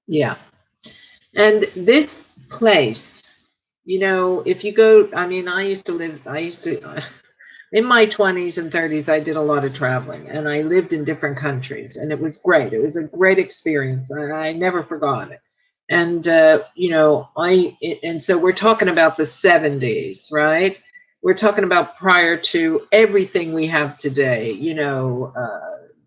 Yeah. And this place, if you go, I mean, in my 20s and 30s, I did a lot of traveling and I lived in different countries and it was great. It was a great experience. I never forgot it. And, and so we're talking about the 70s, right? We're talking about prior to everything we have today,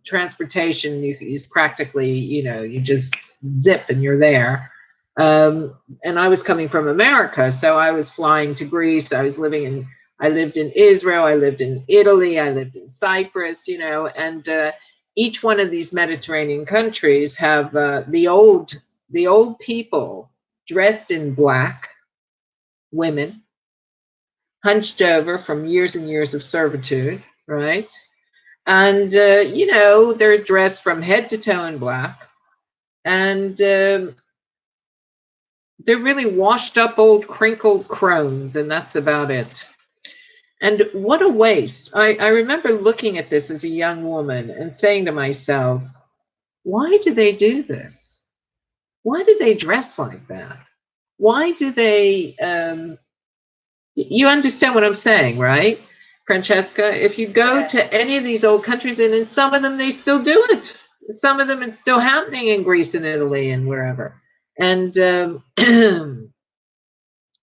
transportation is practically, you just zip and you're there. And I was coming from America, so I was flying to Greece. I lived in Israel, I lived in Italy, I lived in Cyprus, and each one of these Mediterranean countries have the old people dressed in black, women hunched over from years and years of servitude, right? And they're dressed from head to toe in black, and they're really washed up old crinkled crones, and that's about it. And what a waste. I remember looking at this as a young woman and saying to myself, why do they do this? Why do they dress like that? Why do they, you understand what I'm saying, right? Francesca, if you go to any of these old countries, and in some of them, they still do it. Some of them, it's still happening in Greece and Italy and wherever. And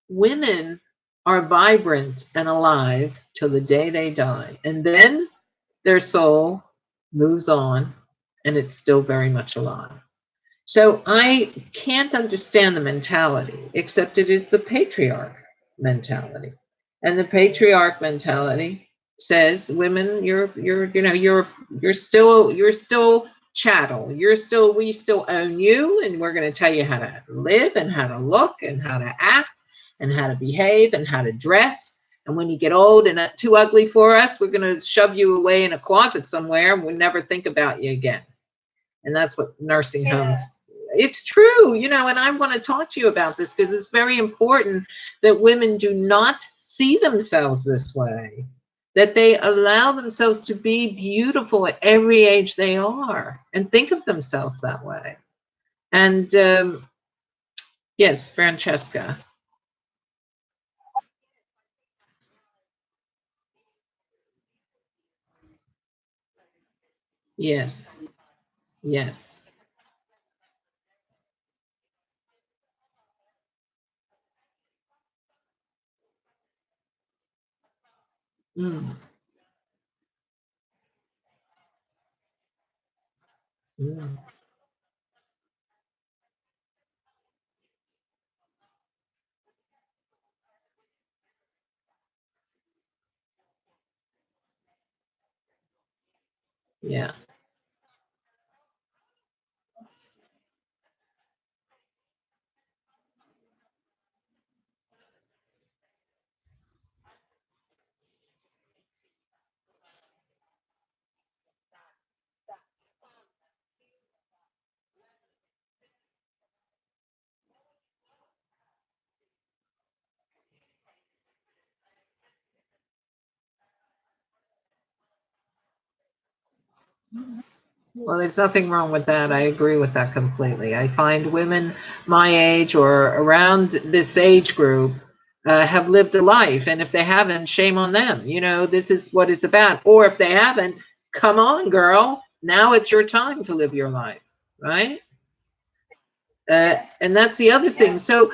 women are vibrant and alive till the day they die. And then their soul moves on and it's still very much alive. So I can't understand the mentality, except it is the patriarch mentality. And the patriarch mentality says, women, you're still chattel. We still own you, and we're going to tell you how to live and how to look and how to act and how to behave and how to dress. And when you get old and too ugly for us, we're going to shove you away in a closet somewhere and we'll never think about you again. And that's what nursing homes, it's true, and I want to talk to you about this because it's very important that women do not see themselves this way, that they allow themselves to be beautiful at every age they are and think of themselves that way. And yes, Francesca. Yes, yes. Mm, mm, yeah. Well, there's nothing wrong with that. I agree with that completely. I find women my age or around this age group have lived a life. And if they haven't, shame on them. This is what it's about. Or if they haven't, come on, girl. Now it's your time to live your life. Right. And that's the other thing. So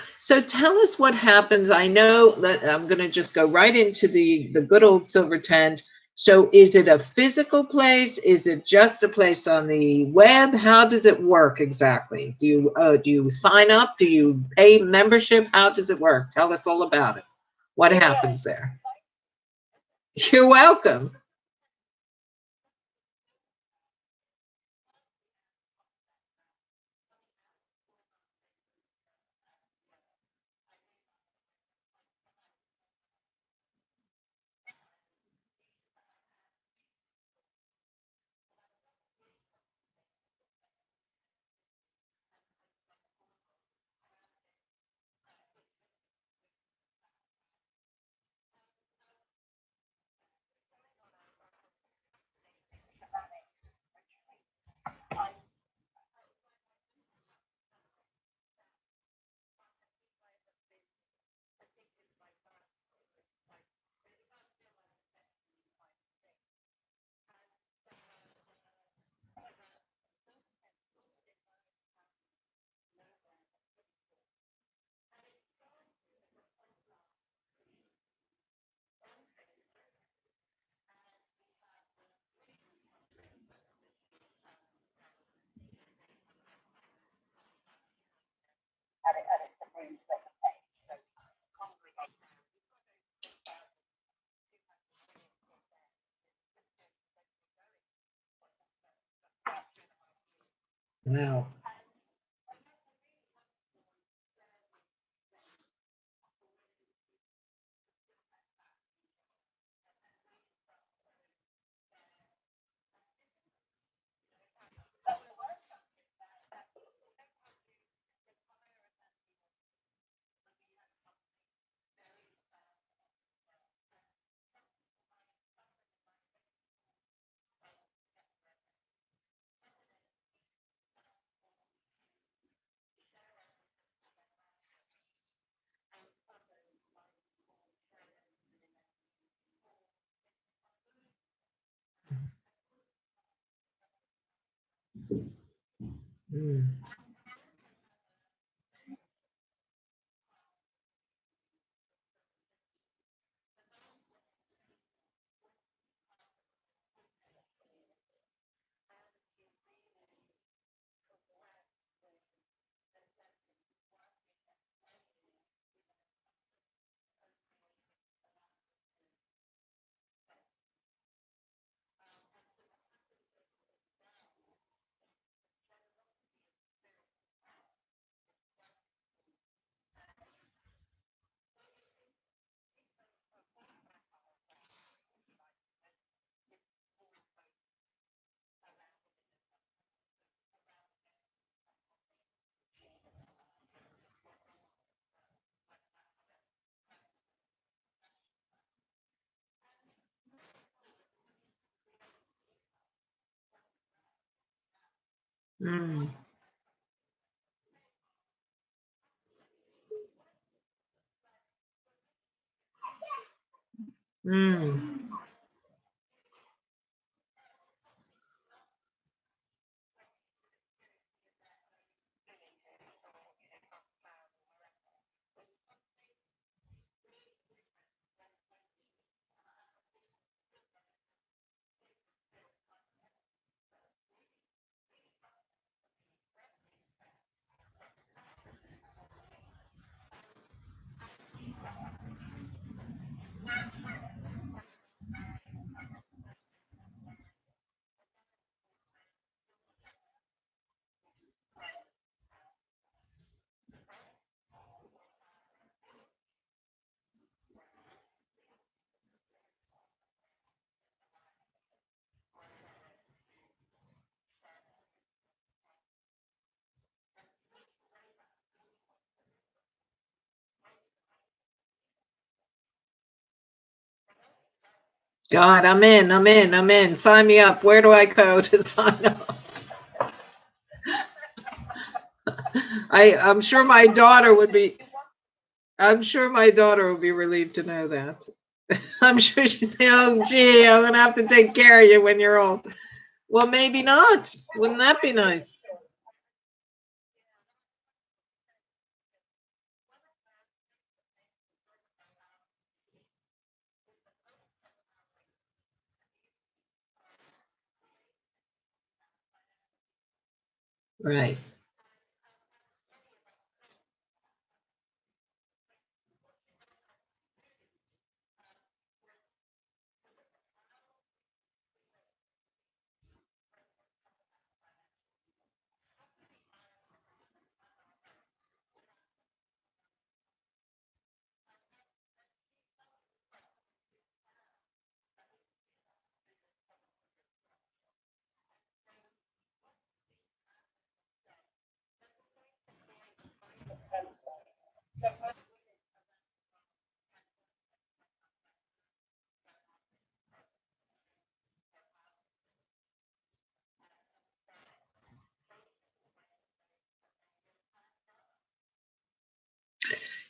tell us what happens. I know that I'm going to just go right into the good old silver tent. So is it a physical place? Is it just a place on the web? How does it work exactly? Do you sign up? Do you pay membership? How does it work? Tell us all about it. What happens there? You're welcome. Wow. Mm. Mm. Mm. God, I'm in. I'm in. I'm in. Sign me up. Where do I go to sign up? I'm sure my daughter would be. I'm sure my daughter would be relieved to know that. I'm sure she's saying, "Oh, gee, I'm gonna have to take care of you when you're old." Well, maybe not. Wouldn't that be nice? Right.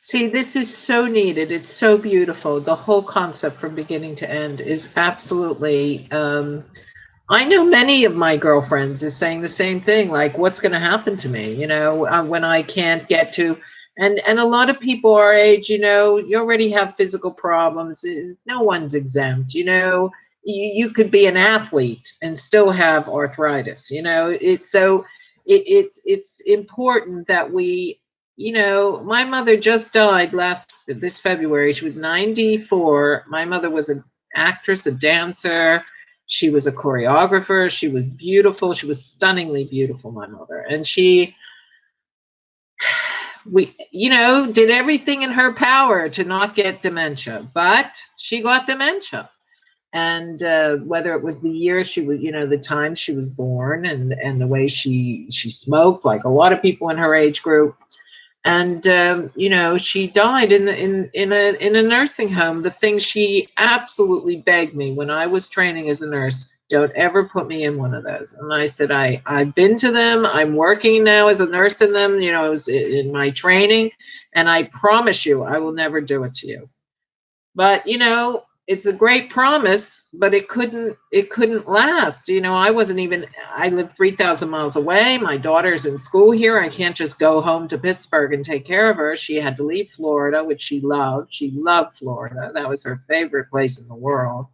See, this is so needed. It's so beautiful. The whole concept from beginning to end is absolutely I know many of my girlfriends is saying the same thing, like, what's going to happen to me, when I can't get to, and a lot of people our age, you already have physical problems. No one's exempt, you could be an athlete and still have arthritis, it's important that we, my mother just died this February. She was 94. My mother was an actress, a dancer. She was a choreographer. She was beautiful. She was stunningly beautiful, my mother. And we, did everything in her power to not get dementia, but she got dementia. And whether it was the year she was, the time she was born, and the way she smoked, like a lot of people in her age group, and she died in a nursing home. The thing she absolutely begged me when I was training as a nurse, don't ever put me in one of those. And I said, I've been to them. I'm working now as a nurse in them. It was in my training, and I promise you, I will never do it to you. But it's a great promise, but it couldn't last. I live 3,000 miles away. My daughter's in school here. I can't just go home to Pittsburgh and take care of her. She had to leave Florida, which she loved. She loved Florida. That was her favorite place in the world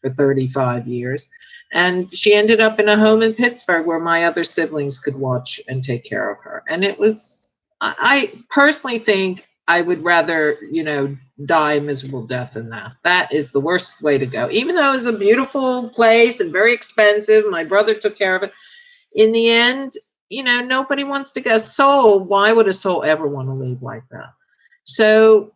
for 35 years. And she ended up in a home in Pittsburgh where my other siblings could watch and take care of her. And I personally think I would rather, die a miserable death than that. That is the worst way to go. Even though it was a beautiful place and very expensive, my brother took care of it. In the end, nobody wants to go. Why would a soul ever want to leave like that? So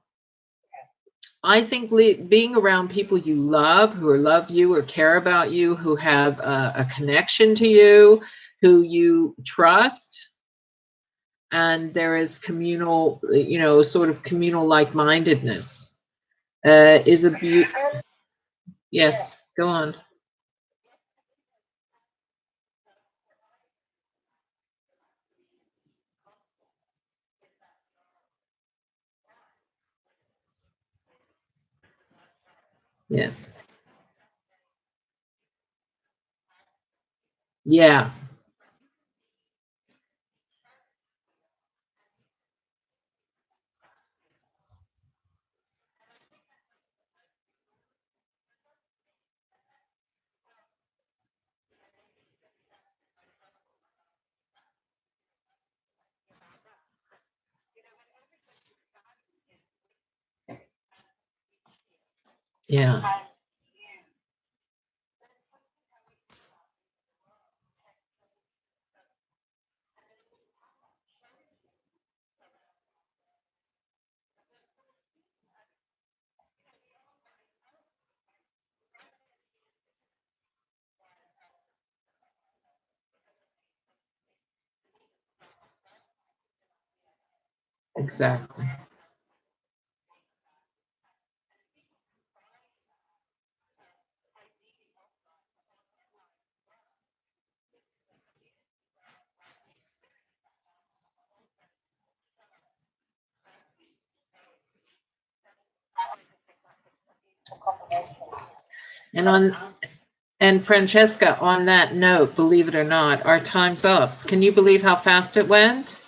I think being around people you love, who love you or care about you, who have a connection to you, who you trust, and there is communal, sort of communal like-mindedness, is a beauty. Yes, go on. Yes. Yeah. Yeah. Exactly. And Francesca, on that note, believe it or not, our time's up. Can you believe how fast it went?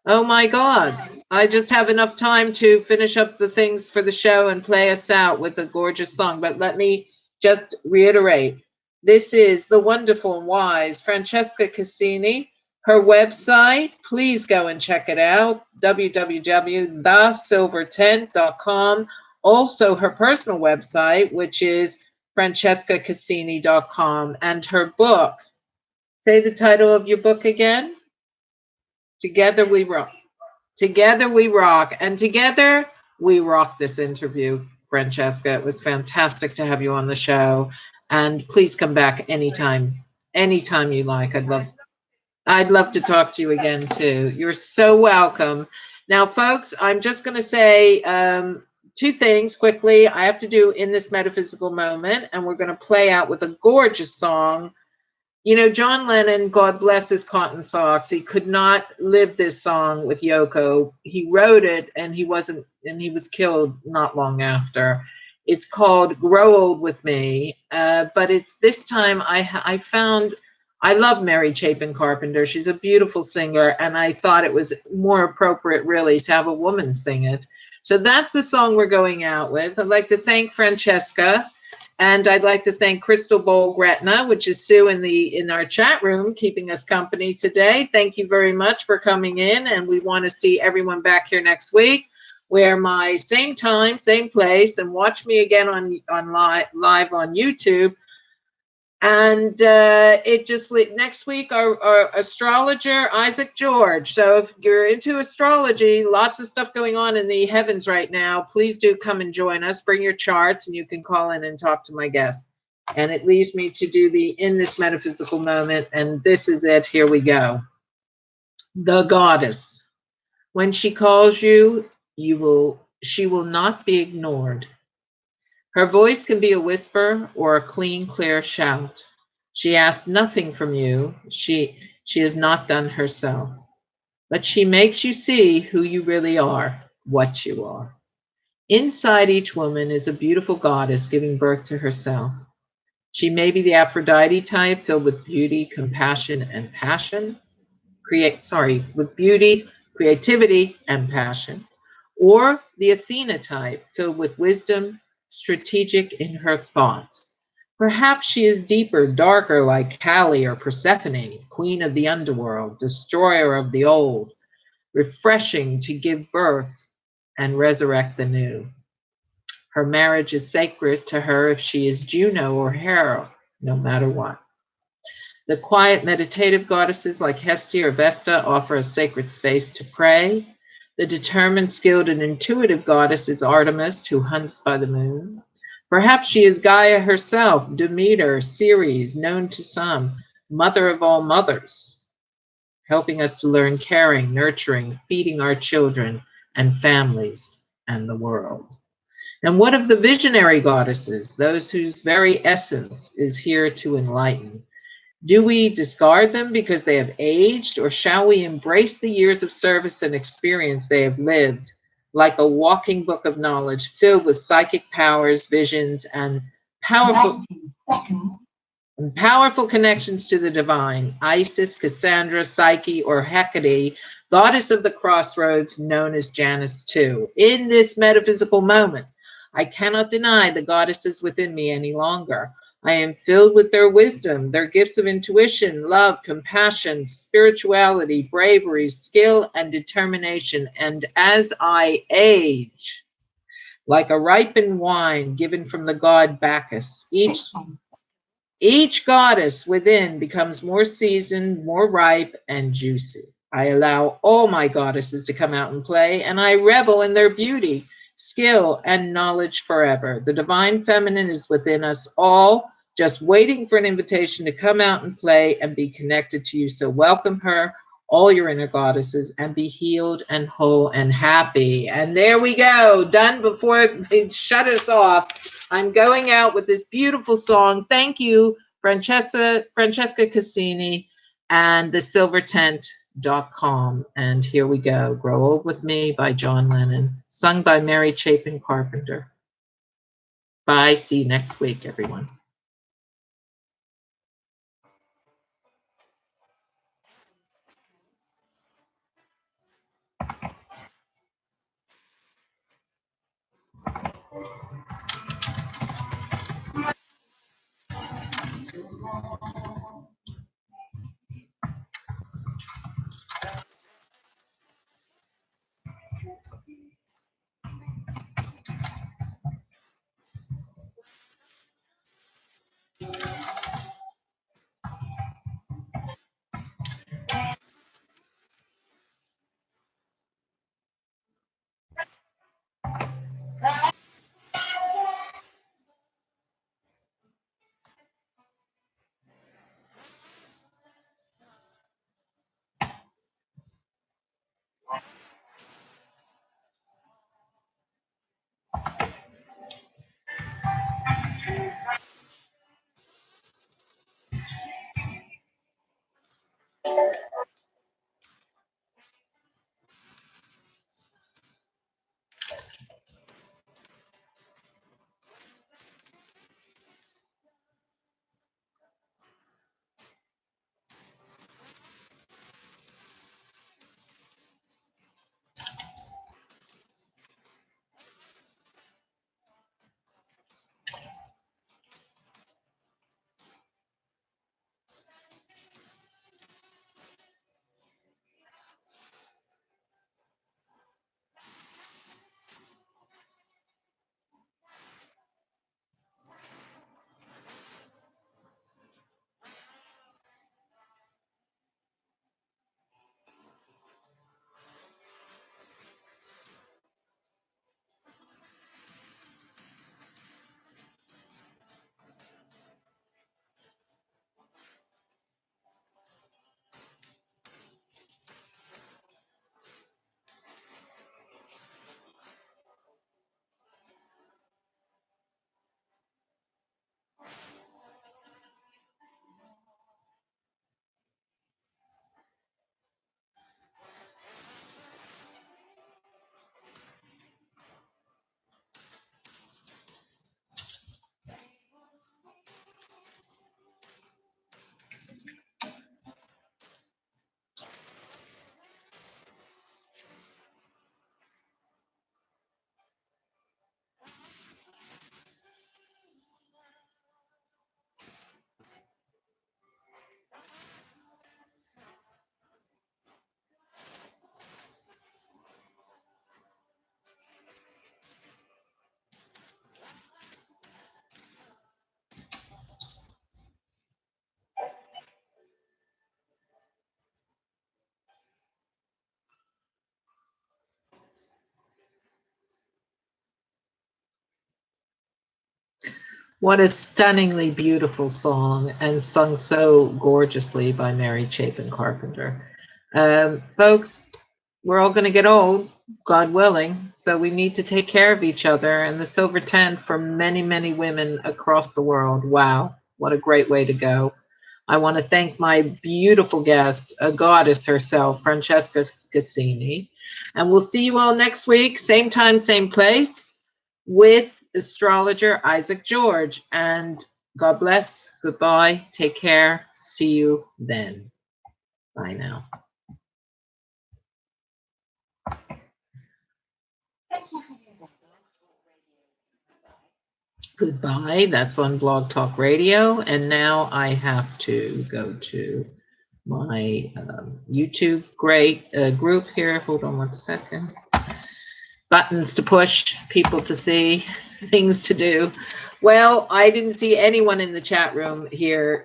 Oh my God. I just have enough time to finish up the things for the show and play us out with a gorgeous song. But let me just reiterate, this is the wonderful and wise Francesca Cassini. Her website, please go and check it out, www.thesilvertent.com. Also, her personal website, which is francescacassini.com, and her book. Say the title of your book again. Together We Rock. Together We Rock. And together we rock this interview, Francesca. It was fantastic to have you on the show. And please come back anytime you like. I'd love to talk to you again too. You're so welcome. Now, folks, I'm just going to say two things quickly. I have to do in this metaphysical moment, and we're going to play out with a gorgeous song. John Lennon, God bless his cotton socks, he could not live this song with Yoko. He wrote it, and he was killed not long after. It's called Grow Old With Me, but it's this time I found, I love Mary Chapin Carpenter. She's a beautiful singer, and I thought it was more appropriate, really, to have a woman sing it. So that's the song we're going out with. I'd like to thank Francesca. And I'd like to thank Crystal Bowl Gretna, which is Sue in our chat room, keeping us company today. Thank you very much for coming in, and we want to see everyone back here next week, where my same time, same place, and watch me again on live on YouTube And it just next week our astrologer Isaac George. So if you're into astrology, lots of stuff going on in the heavens right now. Please do come and join us. Bring your charts, and you can call in and talk to my guest. And it leaves me to do the in this metaphysical moment, and this is it. Here we go. The goddess. When she calls you, she will not be ignored. Her voice can be a whisper or a clean, clear shout. She asks nothing from you. She has not done herself. But she makes you see who you really are, what you are. Inside each woman is a beautiful goddess giving birth to herself. She may be the Aphrodite type, filled with beauty, compassion, and passion. With beauty, creativity, and passion. Or the Athena type, filled with wisdom, strategic in her thoughts. Perhaps she is deeper, darker, like Kali or Persephone, queen of the underworld, destroyer of the old, refreshing to give birth and resurrect the new. Her marriage is sacred to her if she is Juno or Hera, no matter what. The quiet meditative goddesses like Hestia or Vesta offer a sacred space to pray. The determined, skilled, and intuitive goddess is Artemis, who hunts by the moon. Perhaps she is Gaia herself, Demeter, Ceres, known to some, mother of all mothers, helping us to learn caring, nurturing, feeding our children and families and the world. And what of the visionary goddesses, those whose very essence is here to enlighten? Do we discard them because they have aged, or shall we embrace the years of service and experience they have lived, like a walking book of knowledge filled with psychic powers, visions, and powerful connections to the divine? Isis, Cassandra, Psyche, or Hecate, goddess of the crossroads, known as Janus too. In this metaphysical moment, I cannot deny the goddesses within me any longer. I am filled with their wisdom, their gifts of intuition, love, compassion, spirituality, bravery, skill, and determination. And as I age, like a ripened wine given from the god Bacchus, each goddess within becomes more seasoned, more ripe, and juicy. I allow all my goddesses to come out and play, and I revel in their beauty, skill, and knowledge forever. The divine feminine is within us all, just waiting for an invitation to come out and play and be connected to you. So welcome her, all your inner goddesses, and be healed and whole and happy. And there we go, done before they shut us off. I'm going out with this beautiful song. Thank you, Francesca Cassini and thesilvertent.com. And here we go, Grow Old With Me by John Lennon, sung by Mary Chapin Carpenter. Bye, see you next week, everyone. What a stunningly beautiful song, and sung so gorgeously by Mary Chapin Carpenter. Folks, we're all going to get old, God willing, so we need to take care of each other. And the silver tent for many, many women across the world. Wow, what a great way to go. I want to thank my beautiful guest, a goddess herself, Francesca Cassini. And we'll see you all next week, same time, same place, with astrologer Isaac George. And God bless. Goodbye. Take care. See you then. Bye now. Goodbye. That's on Blog Talk Radio. And now I have to go to my YouTube group here. Hold on one second. Buttons to push, people to see, things to do. Well, I didn't see anyone in the chat room here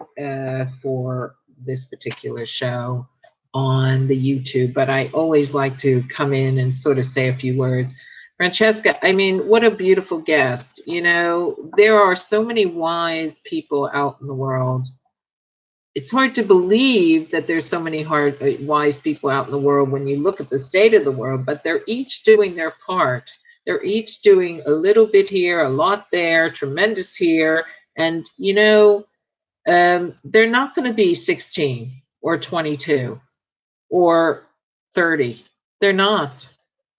for this particular show on the YouTube, but I always like to come in and sort of say a few words. Francesca, I mean, what a beautiful guest. You know, there are so many wise people out in the world. It's hard to believe that there's so many wise people out in the world when you look at the state of the world, but they're each doing their part. They're each doing a little bit here, a lot there, tremendous here. And, you know, they're not going to be 16 or 22 or 30. They're not.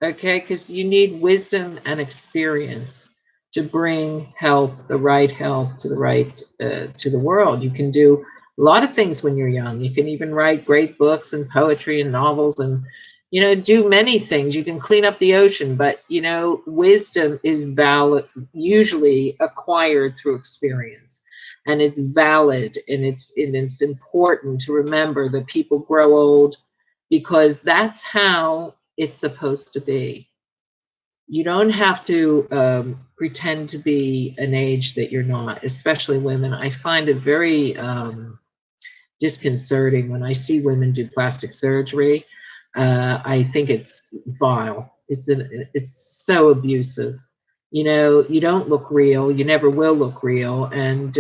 Okay, because you need wisdom and experience to bring help, the right help to the right to the world. You can do a lot of things when you're young. You can even write great books and poetry and novels, and you know, do many things. You can clean up the ocean, but you know, wisdom is valid, usually acquired through experience, and it's valid, and it's important to remember that people grow old because that's how it's supposed to be. You don't have to pretend to be an age that you're not, especially women. I find it very disconcerting when I see women do plastic surgery. I think it's vile. It's so abusive. You know, you don't look real. You never will look real. And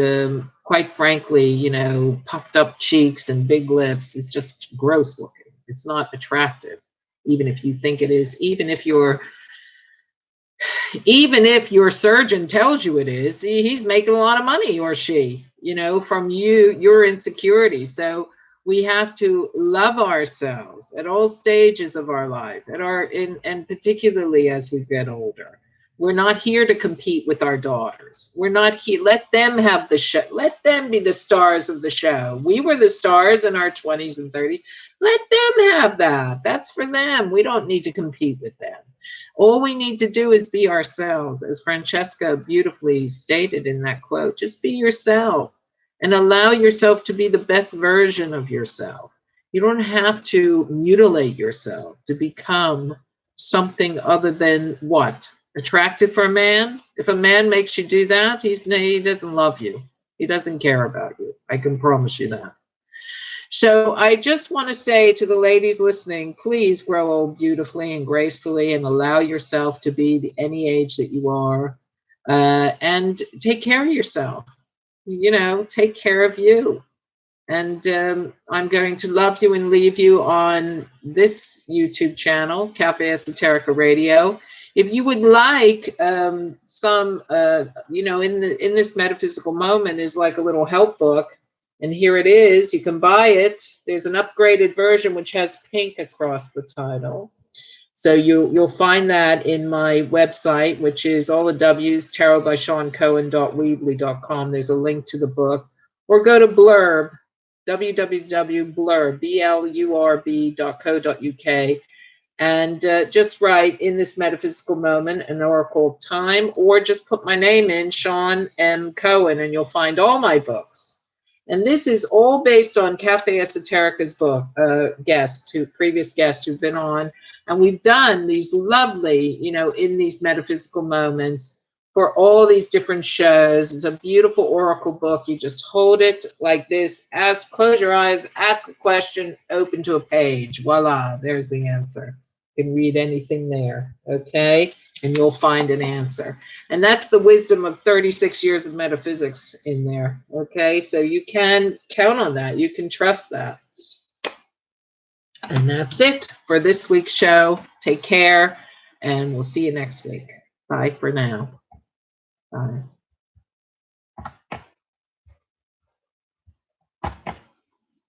quite frankly, you know, puffed up cheeks and big lips is just gross looking. It's not attractive, even if you think it is. Even if your surgeon tells you it is, he's making a lot of money, or she, you know, from your insecurity. So we have to love ourselves at all stages of our life, and particularly as we get older. We're not here to compete with our daughters. We're not here. Let them have the show. Let them be the stars of the show. We were the stars in our 20s and 30s. Let them have that. That's for them. We don't need to compete with them. All we need to do is be ourselves, as Francesca beautifully stated in that quote. Just be yourself and allow yourself to be the best version of yourself. You don't have to mutilate yourself to become something other than what? Attractive for a man? If a man makes you do that, he doesn't love you. He doesn't care about you. I can promise you that. So I just want to say to the ladies listening, please grow old beautifully and gracefully and allow yourself to be any age that you are, and take care of yourself. You know, take care of you. And I'm going to love you and leave you on this YouTube channel, Cafe Esoterica Radio. If you would like some, you know, in this metaphysical moment is like a little help book. And here it is. You can buy it. There's an upgraded version which has pink across the title. So you'll find that in my website, which is all the W's, tarotbyshawncohen.weebly.com. There's a link to the book. Or go to Blurb, www.blurb.co.uk, and just write in this metaphysical moment an oracle of time, or just put my name in, Shawn M. Cohen, and you'll find all my books. And this is all based on Cafe Esoterica's book, previous guests who've been on. And we've done these lovely, you know, in these metaphysical moments for all these different shows. It's a beautiful oracle book. You just hold it like this, close your eyes, ask a question, open to a page. Voila, there's the answer. can read anything there, okay? And you'll find an answer. And that's the wisdom of 36 years of metaphysics in there, okay? So you can count on that. You can trust that. And that's it for this week's show. Take care, and we'll see you next week. Bye for now. Bye.